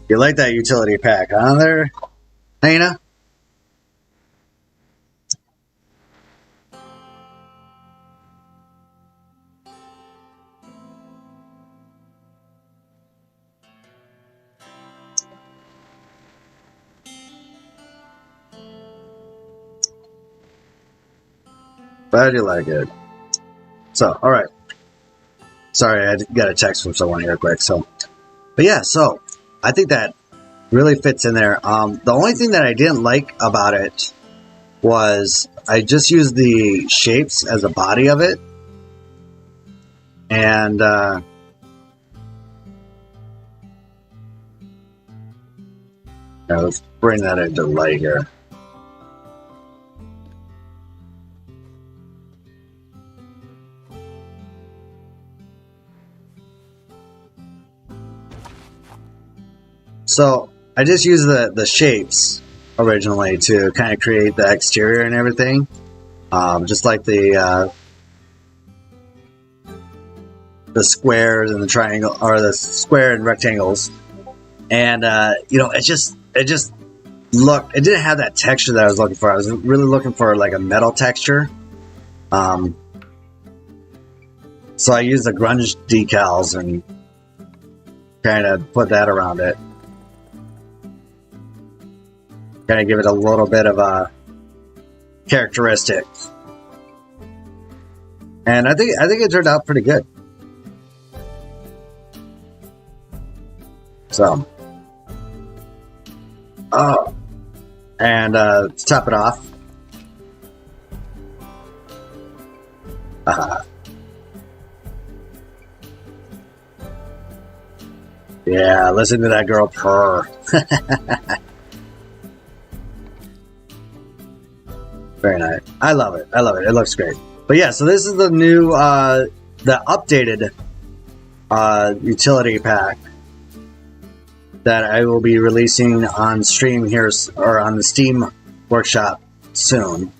You like that utility pack, huh, there, Hannah? Glad you like it. So, alright. Sorry, I got a text from someone here quick. So, but yeah, so I think that really fits in there. The only thing that I didn't like about it was I just used the shapes as a body of it. And let's bring that into light here. So I just used the shapes originally to kind of create the exterior and everything, just like the squares and the triangle, or the square and rectangles, and you know, it just looked. It didn't have that texture that I was looking for. I was really looking for like a metal texture. So I used the grunge decals and kind of put that around it. Kind of give it a little bit of a characteristic, and I think it turned out pretty good. So, and to top it off, yeah, listen to that girl purr. Very nice. I love it. I love it. It looks great. But yeah, so this is the new, the updated utility pack that I will be releasing on stream here, or on the Steam workshop soon.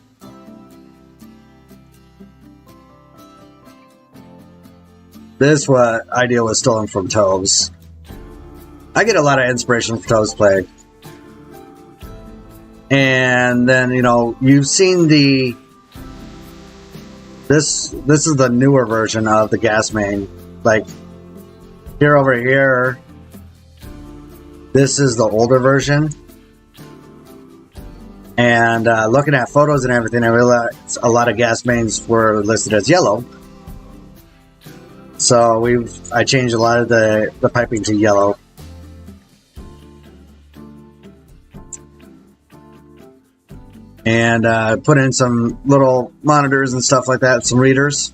This idea was stolen from Toves. I get a lot of inspiration from Toves Play. And then, you know, you've seen this is the newer version of the gas main. Like, here over here, this is the older version. And looking at photos and everything, I realized a lot of gas mains were listed as yellow. So I changed a lot of the piping to yellow. And put in some little monitors and stuff like that, some readers.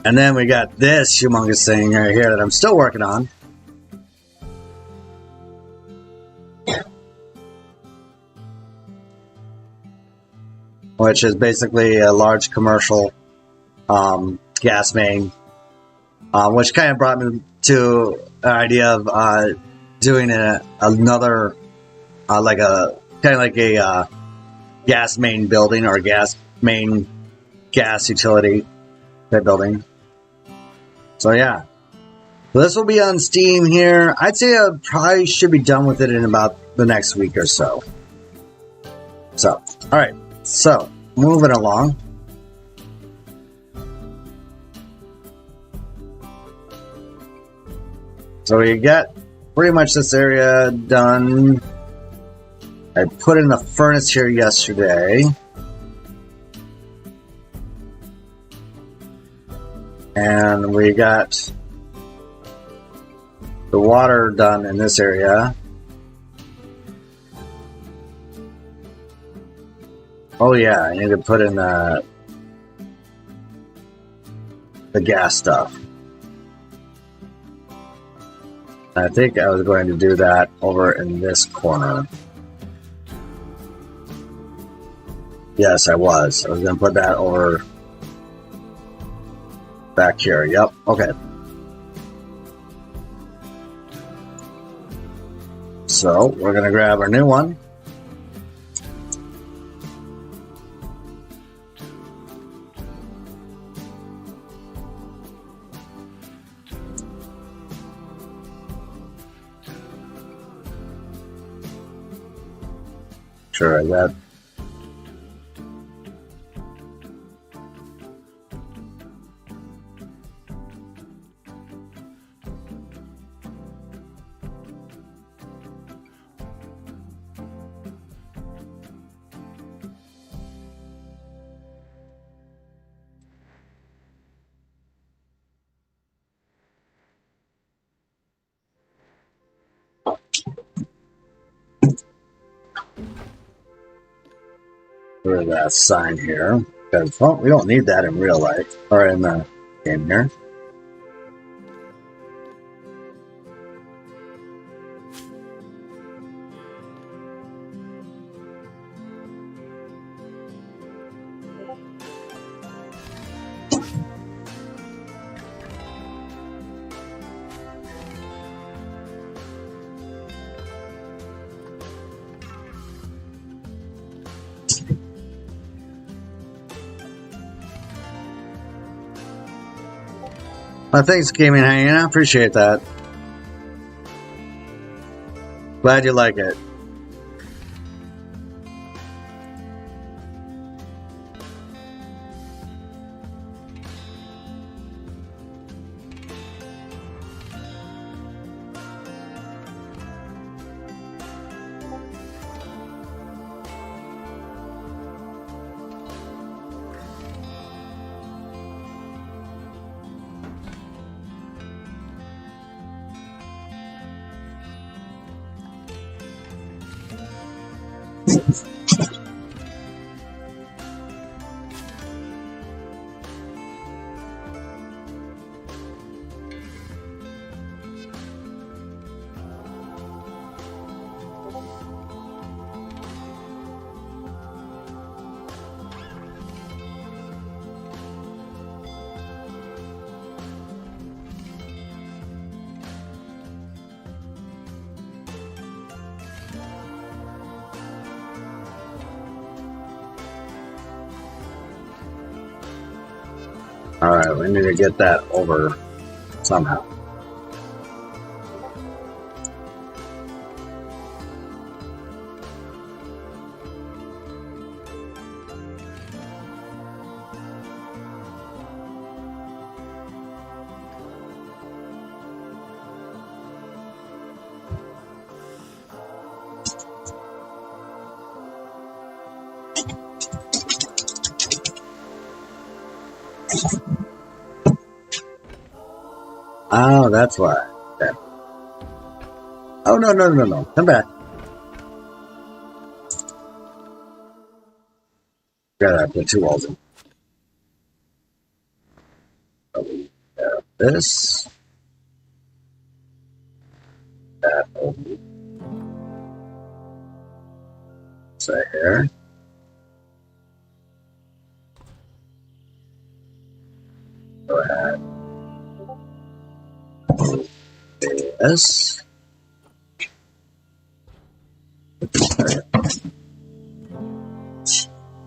And then we got this humongous thing right here that I'm still working on. Which is basically a large commercial gas main. Which kind of brought me to an idea of doing another, like a kind of like a gas main building or gas main gas utility type building. So yeah, so this will be on Steam here. I'd say I probably should be done with it in about the next week or so. So, all right, so moving along. So we got pretty much this area done. I put in the furnace here yesterday. And we got the water done in this area. Oh yeah, I need to put in the gas stuff. I think I was going to do that over in this corner. Yes, I was. I was going to put that over back here. Yep. Okay. So we're going to grab our new one. Sure, that. There's that sign here. Because, well, we don't need that in real life. Or in the game here. Well, thanks, Gaming Hanging. I appreciate that. Glad you like it. Alright, we need to get that over somehow. Oh, that's why. Okay. Oh, no. Come back. Gotta put two walls in. Oh. this. That right here. Go ahead. This.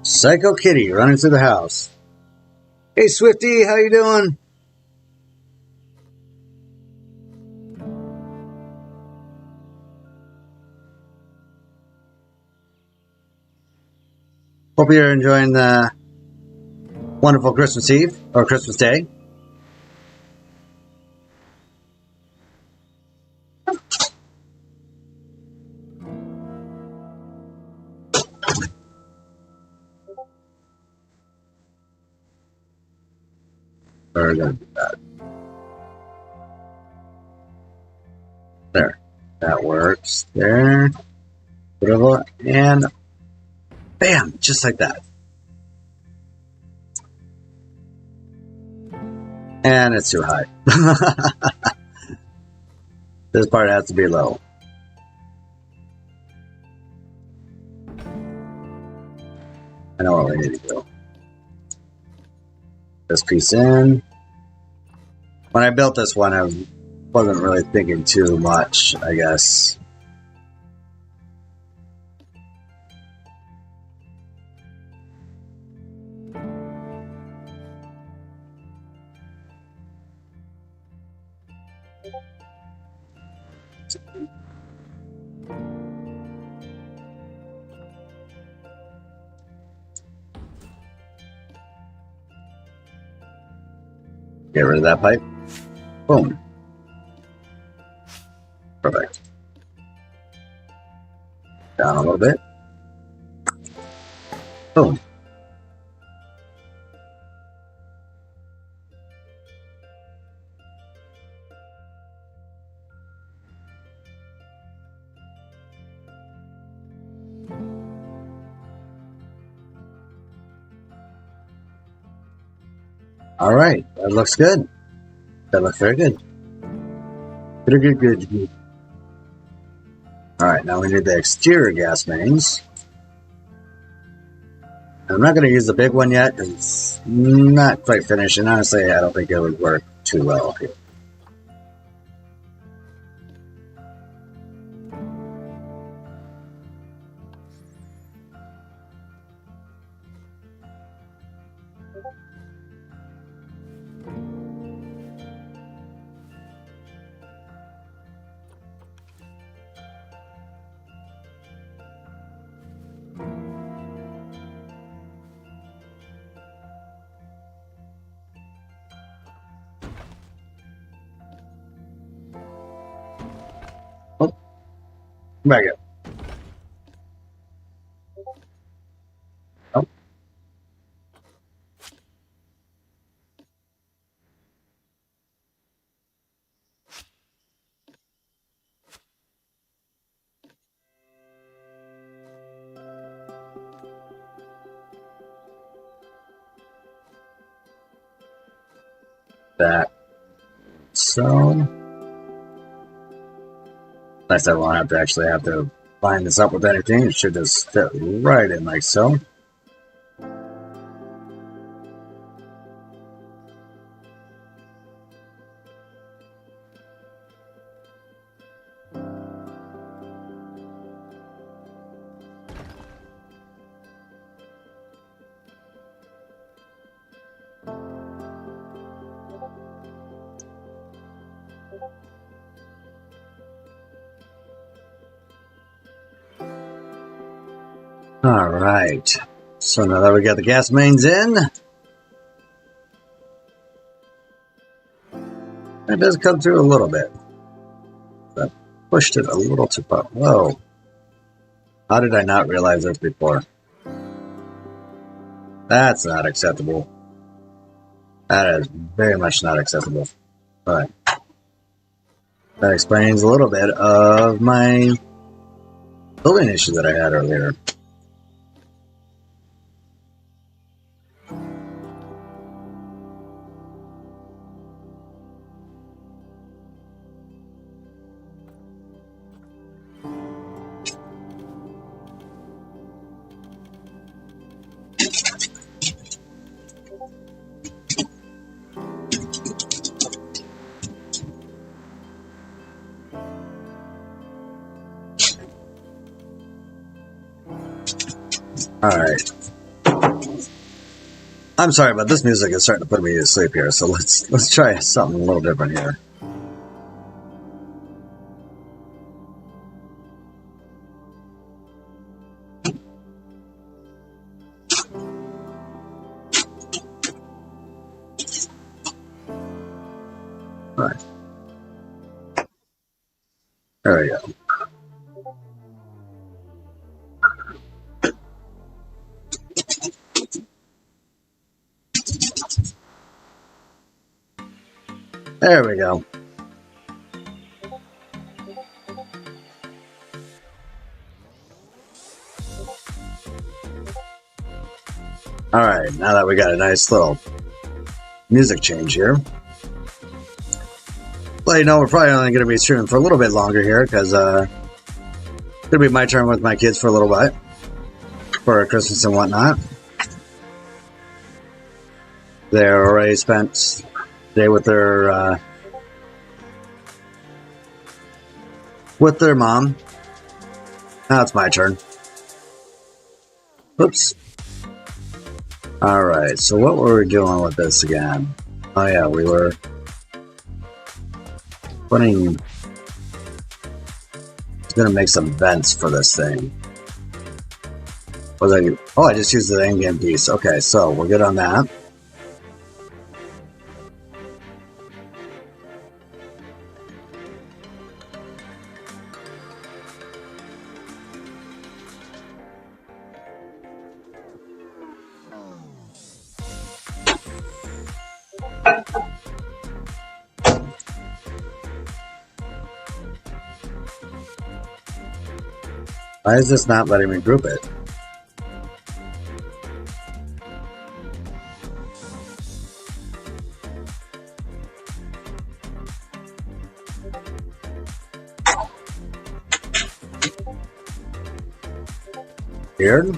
Psycho Kitty running through the house. Hey Swifty, how you doing? Hope you're enjoying the wonderful Christmas Eve or Christmas Day. We're gonna do that. There. That works. There. Whatever. And bam! Just like that. And it's too high. This part has to be low. I know what we need to do. This piece in. When I built this one, I wasn't really thinking too much, I guess. Get rid of that pipe. Boom. Perfect. Down a little bit. Boom. All right, that looks good. That looks very good. Good. All right, now we need the exterior gas mains. I'm not going to use the big one yet because it's not quite finished, and honestly, I don't think it would work too well here. Back up. Oh. That. So. Nice, I won't actually have to line this up with anything. It should just fit right in like so. All right, so now that we got the gas mains in, it does come through a little bit. I pushed it a little too far. Whoa, how did I not realize this before? That's not acceptable. That is very much not acceptable. But that explains a little bit of my building issue that I had earlier. Alright. I'm sorry, but this music is starting to put me to sleep here, so let's try something a little different here. Alright. There we go. There we go. Alright, now that we got a nice little music change here. Well, you know, we're probably only going to be streaming for a little bit longer here, because it's going to be my turn with my kids for a little bit. For Christmas and whatnot. They already spent the day with their mom. Now it's my turn. Oops. Alright, so what were we doing with this again? Oh yeah, we were putting... I'm gonna make some vents for this thing. What did I do? Oh, I just used the in-game piece. Okay, so we're good on that. Why is this not letting me group it? Weird.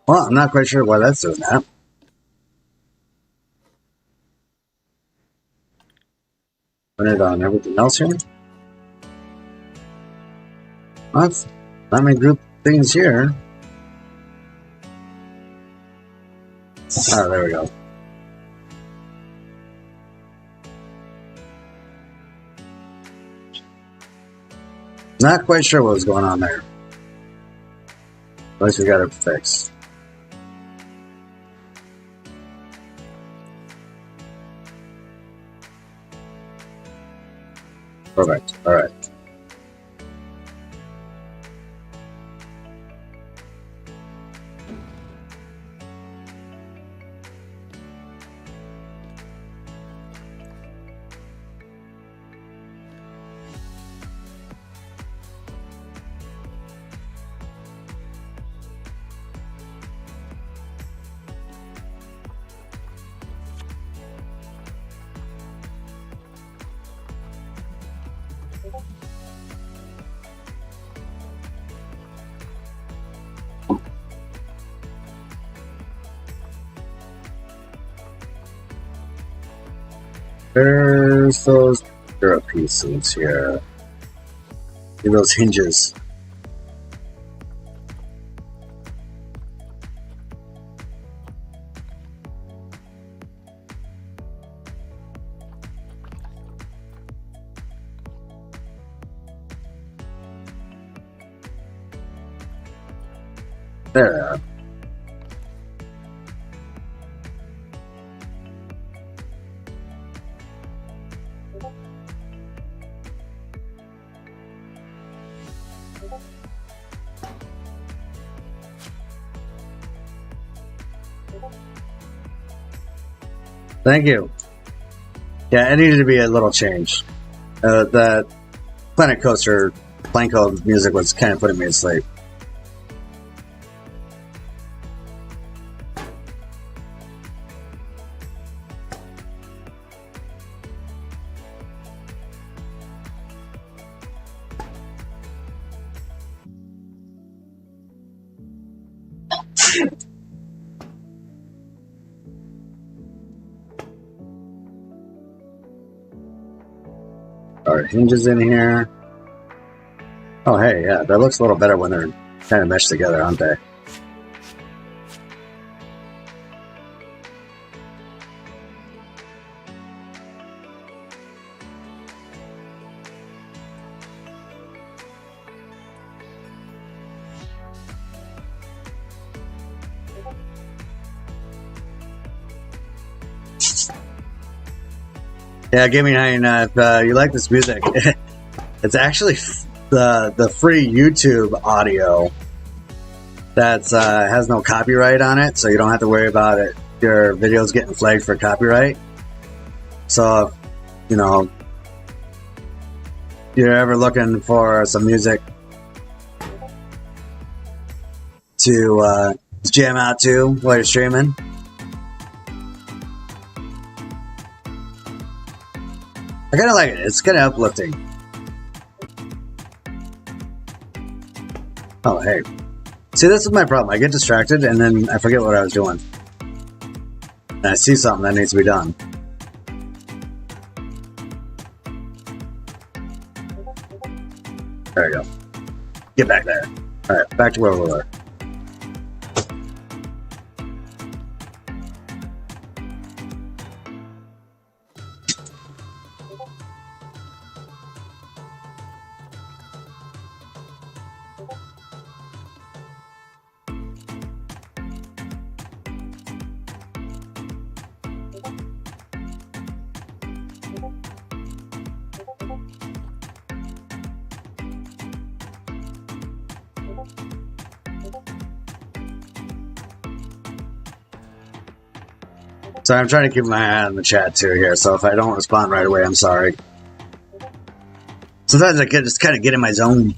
Well, I'm not quite sure why that's doing that. Put it on everything else here. Well, that's not many group things here. Oh, there we go. Not quite sure what was going on there. At least we got it fixed. Perfect. All right. There's those Europe pieces here. See those hinges. There they are. Thank you. Yeah, it needed to be a little change. The Planet Coaster Planko music was kind of putting me to sleep. Our hinges in here. Oh, hey, yeah, that looks a little better when they're kind of meshed together, aren't they? Yeah, Gaming Hyena, if you like this music, it's actually the free YouTube audio that has no copyright on it, so you don't have to worry about it. Your videos getting flagged for copyright. So, you know, you're ever looking for some music to jam out to while you're streaming. I kind of like it. It's kind of uplifting. Oh, hey. See, this is my problem. I get distracted and then I forget what I was doing. And I see something that needs to be done. There we go. Get back there. Alright, back to where we were. So I'm trying to keep my eye on the chat too here, so if I don't respond right away, I'm sorry. Sometimes I can just kind of get in my zone.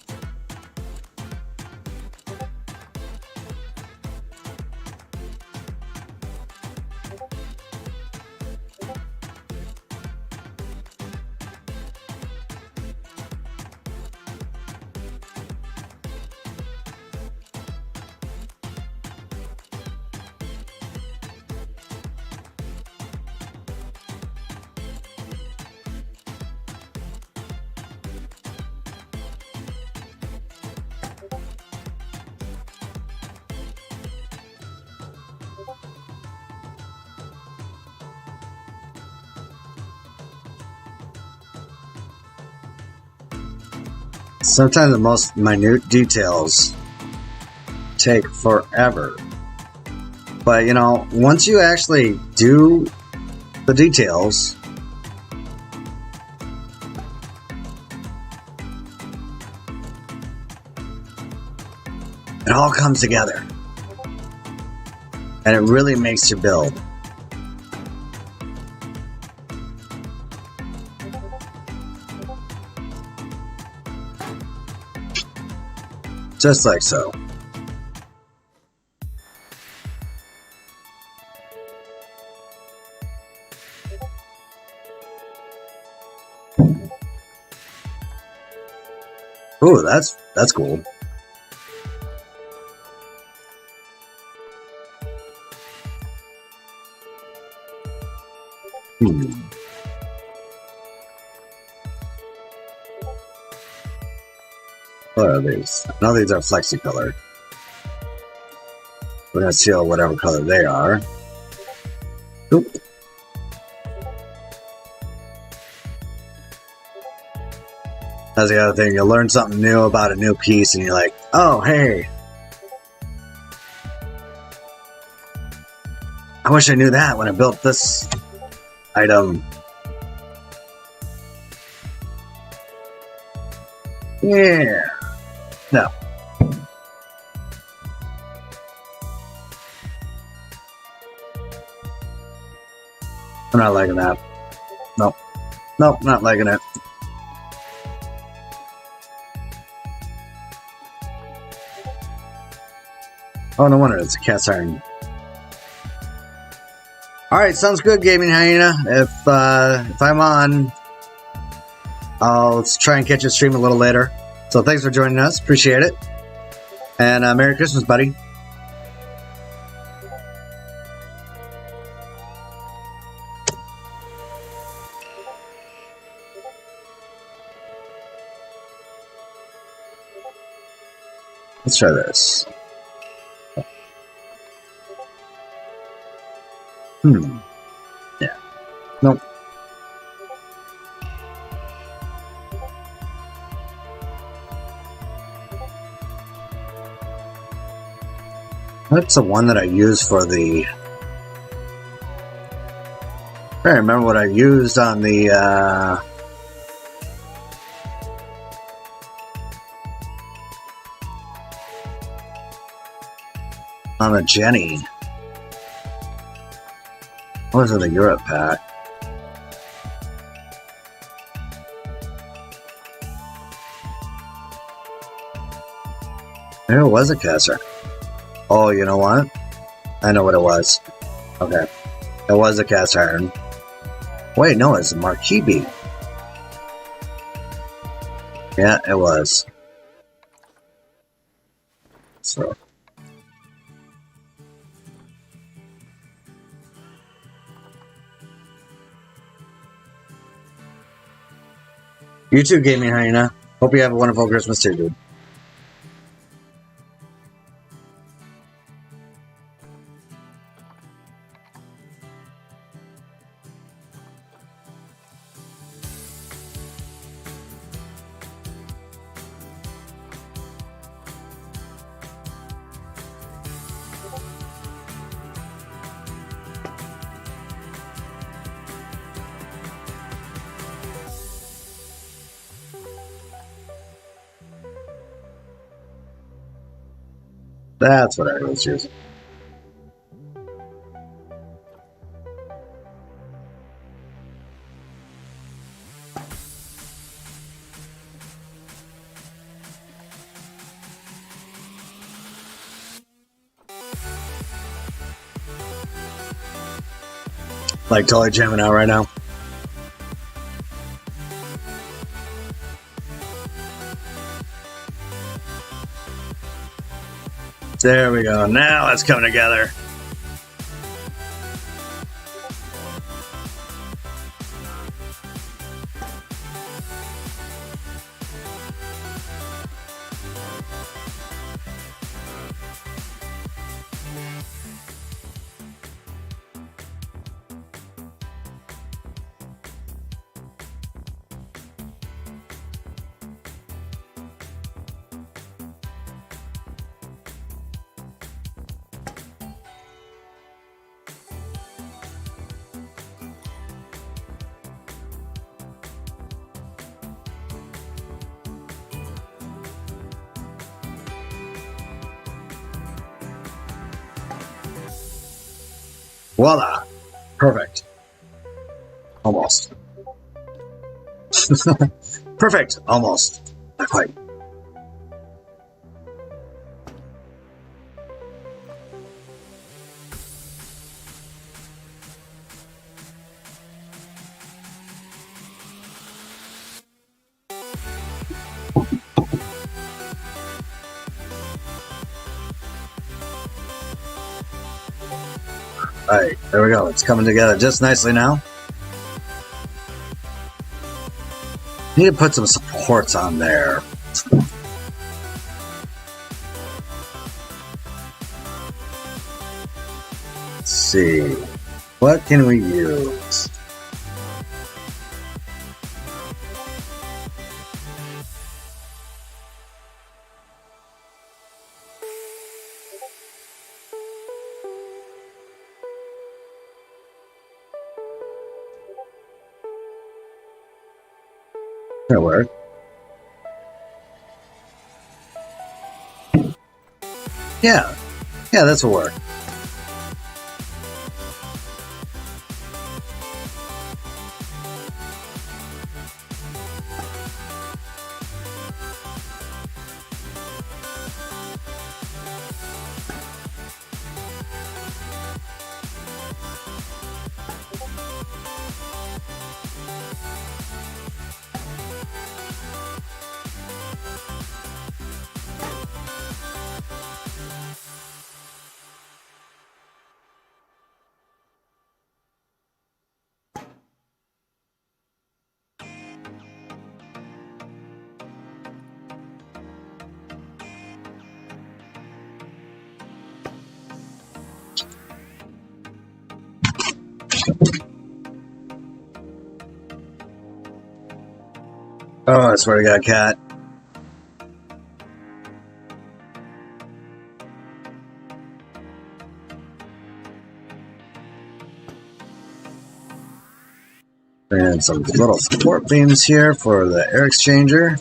Sometimes the most minute details take forever. But, you know, once you actually do the details, it all comes together. And it really makes you build. Just like so. Ooh, that's cool. What are these? No, these are flexi colored. We're gonna seal whatever color they are. Oop. That's the other thing. You learn something new about a new piece, and you're like, "Oh, hey! I wish I knew that when I built this item." Yeah. No. I'm not liking that. Nope. Nope, not liking it. Oh, no wonder it's a cast iron. Alright, sounds good, Gaming Hyena. If I'm on, I'll try and catch a stream a little later. So thanks for joining us. Appreciate it. And Merry Christmas, buddy. Let's try this. Yeah. Nope. That's the one that I use for the... I can't remember what I used on the, on the Jenny. What was it, a Europe pack? There was a caster. Oh, you know what? I know what it was. Okay. It was a cast iron. Wait, no, it's a marquee bead. Yeah, it was. So. You too, Gaming Hyena. Hope you have a wonderful Christmas too, dude. That's what I was using. Like totally jamming out right now. There we go. Now it's coming together. Voila. Perfect. Almost. Perfect. Almost. Not quite. Alright, there we go. It's coming together just nicely now. Need to put some supports on there. Let's see. What can we use? That'll work. Yeah. Yeah, this will work. Oh, I swear to God, cat. And some little support beams here for the air exchanger.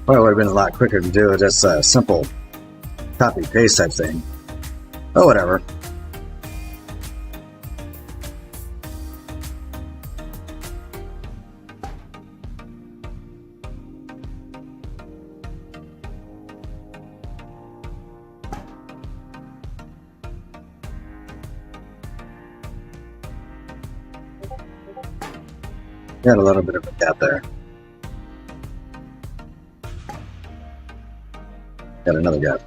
Well, it would have been a lot quicker to do just a simple copy-paste type thing. Oh, whatever. Got a little bit of a gap there. Got another gap.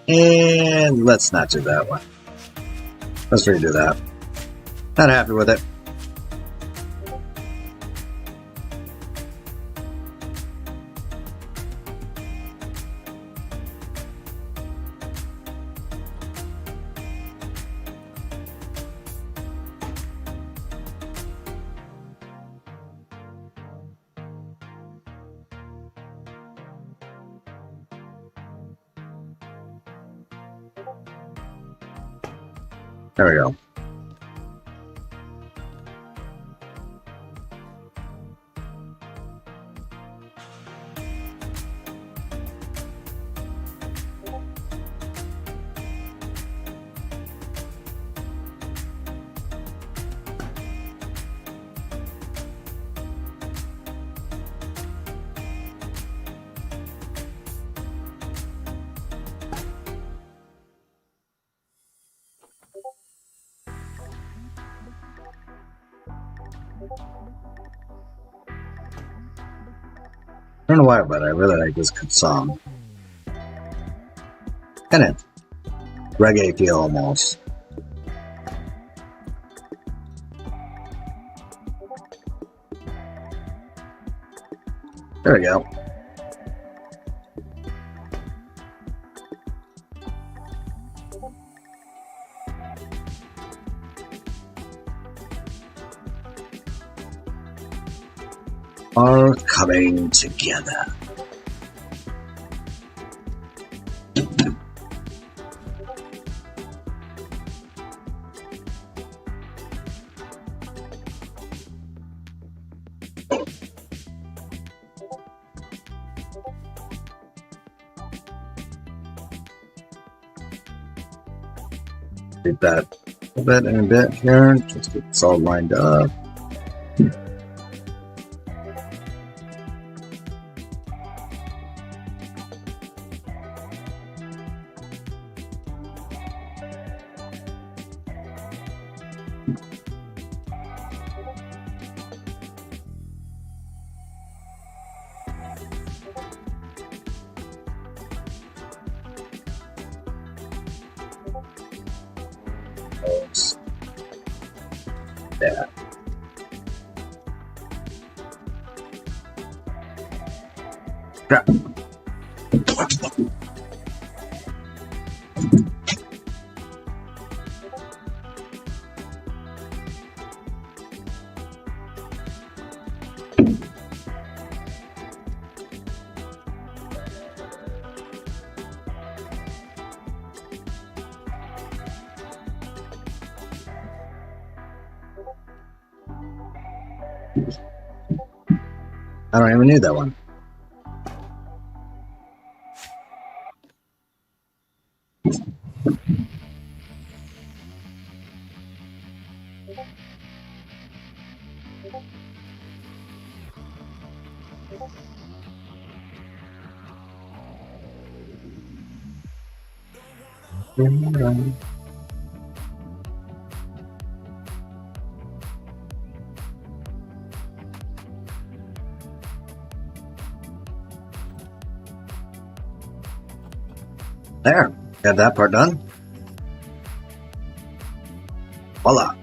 And let's not do that one. Let's redo that. Not happy with it. There we go. I don't know why, but I really like this song. Kind of reggae feel almost. There we go. Are coming together. Did that a bit and a bit here, just get this all lined up. That. Crap. I don't even need that one. There, got that part done. Voila.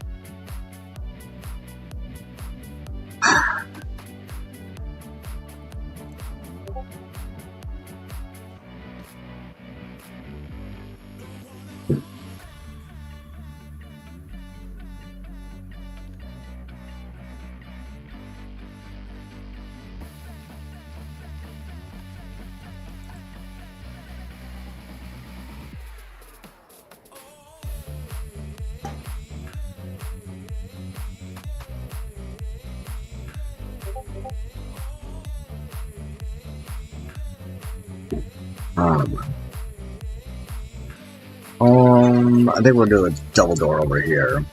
I think we'll do a double door over here.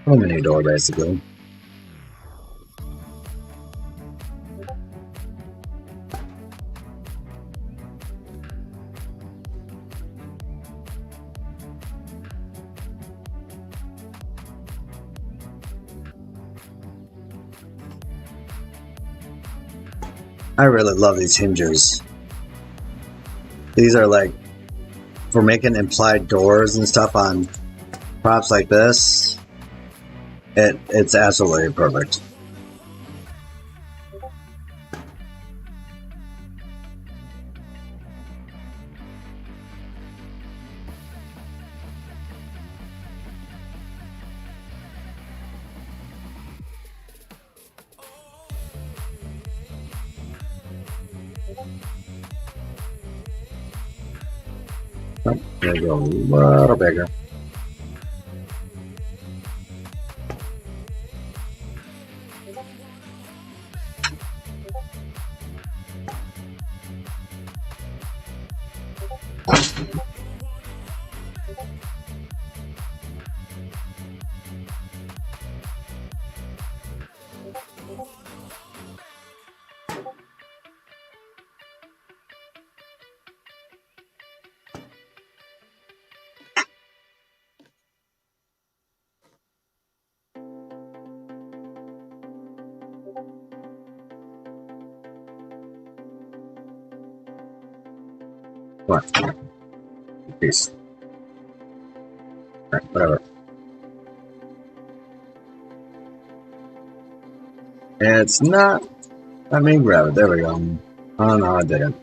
A mini door, basically. I really love these hinges. These are like for making implied doors and stuff on props like this. It's absolutely perfect. Oh, there we go, a little bigger. What? Peace. Alright, whatever. It's not. Let me grab it. There we go. Oh no, I didn't.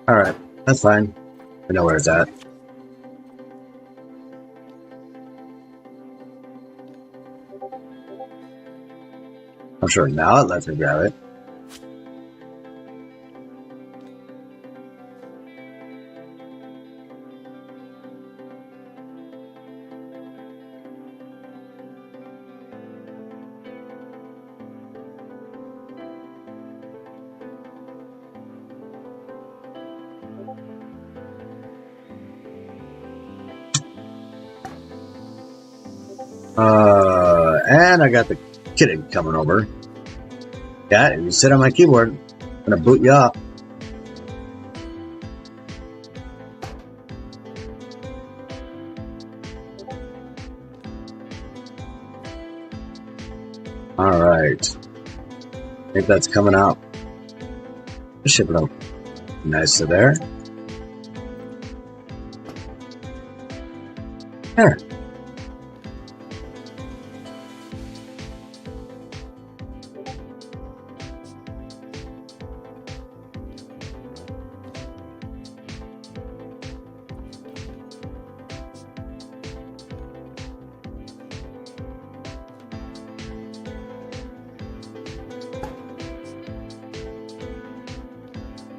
Alright, that's fine. I know where it's at. I'm sure now it lets me grab it. And I got the kid coming over. Yeah, if you sit on my keyboard, I'm gonna boot you up. Alright. I think that's coming out. Just ship it up nice to there. There.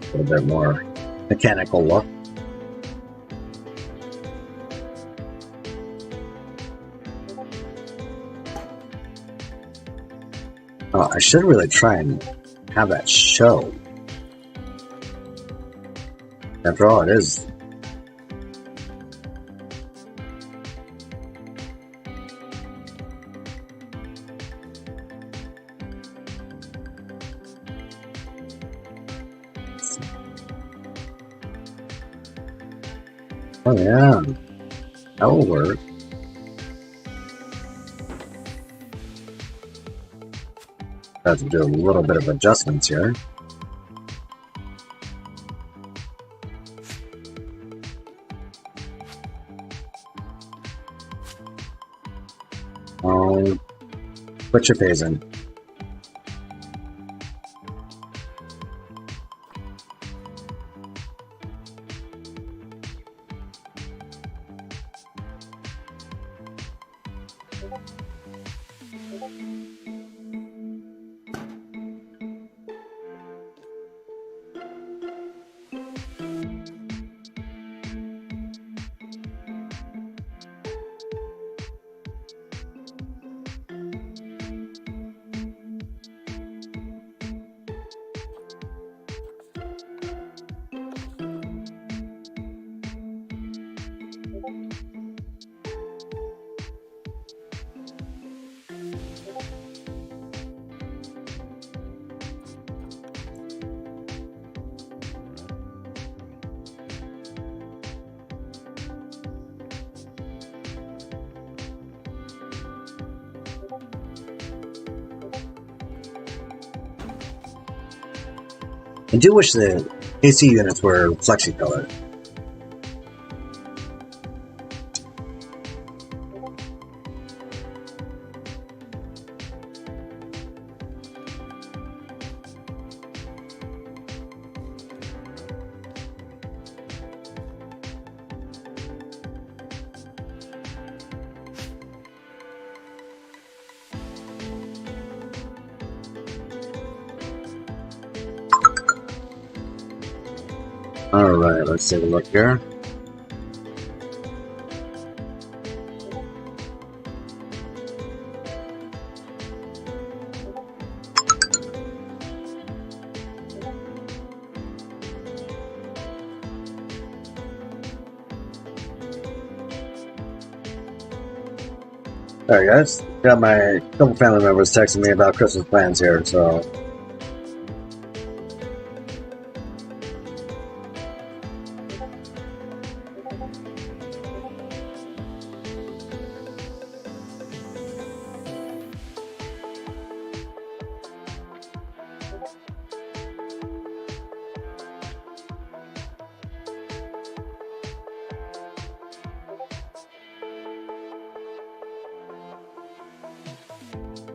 A little bit more mechanical look. Oh, I should really try and have that show. After all, it is. Oh yeah, that will work. Have to do a little bit of adjustments here. Put your pays in. I do wish the AC units were flexi colored. Alright, let's take a look here. Alright guys, got my couple family members texting me about Christmas plans here, so...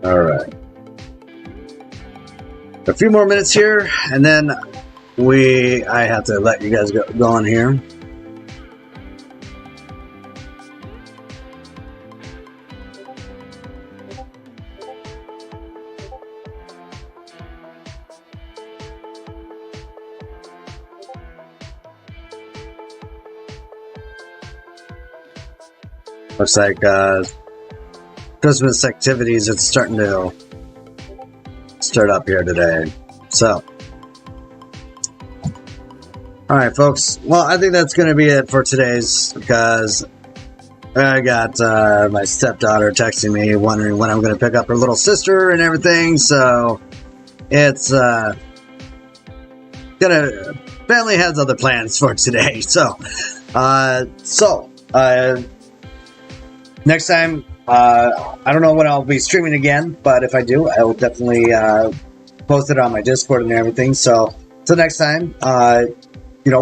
Alright. A few more minutes here, and then I have to let you guys go on here. Looks like Christmas activities are starting to start up here today. So, alright folks, well I think that's going to be it for today's, because I got my stepdaughter texting me wondering when I'm going to pick up her little sister and everything, so it's family has other plans for today, so next time, I don't know when I'll be streaming again, but if I do, I will definitely post it on my Discord and everything. So, till next time,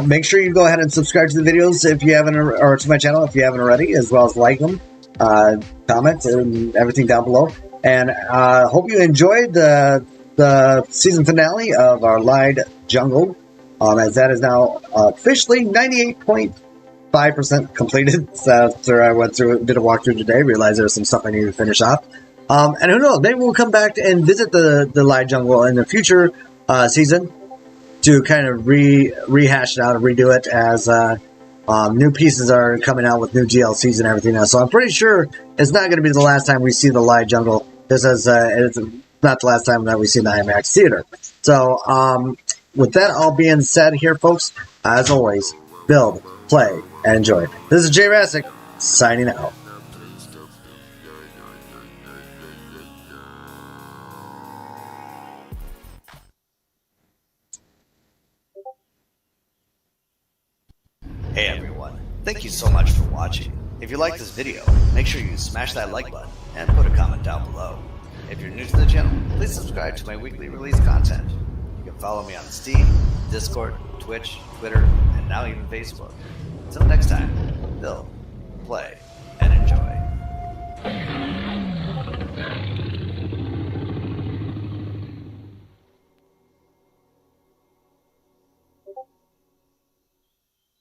make sure you go ahead and subscribe to the videos if you haven't, or to my channel if you haven't already, as well as like them, comment, and everything down below. And hope you enjoyed the season finale of our Lied Jungle, as that is now officially 98.5% completed. So after I went through it, did a walkthrough today, realized there was some stuff I needed to finish off. And who knows, maybe we'll come back and visit the Lied Jungle in the future season to kind of rehash it out and redo it, as new pieces are coming out with new DLCs and everything else. So I'm pretty sure it's not going to be the last time we see the Lied Jungle, just as it's not the last time that we see the IMAX theater. So with that all being said here, folks, as always, build, play, and enjoy. This is Jayrassic, signing out. Hey everyone, thank you so much for watching. If you like this video, make sure you smash that like button and put a comment down below. If you're new to the channel, please subscribe to my weekly release content. You can follow me on Steam, Discord, Twitch, Twitter, and now even Facebook. Until next time, build, play, and enjoy.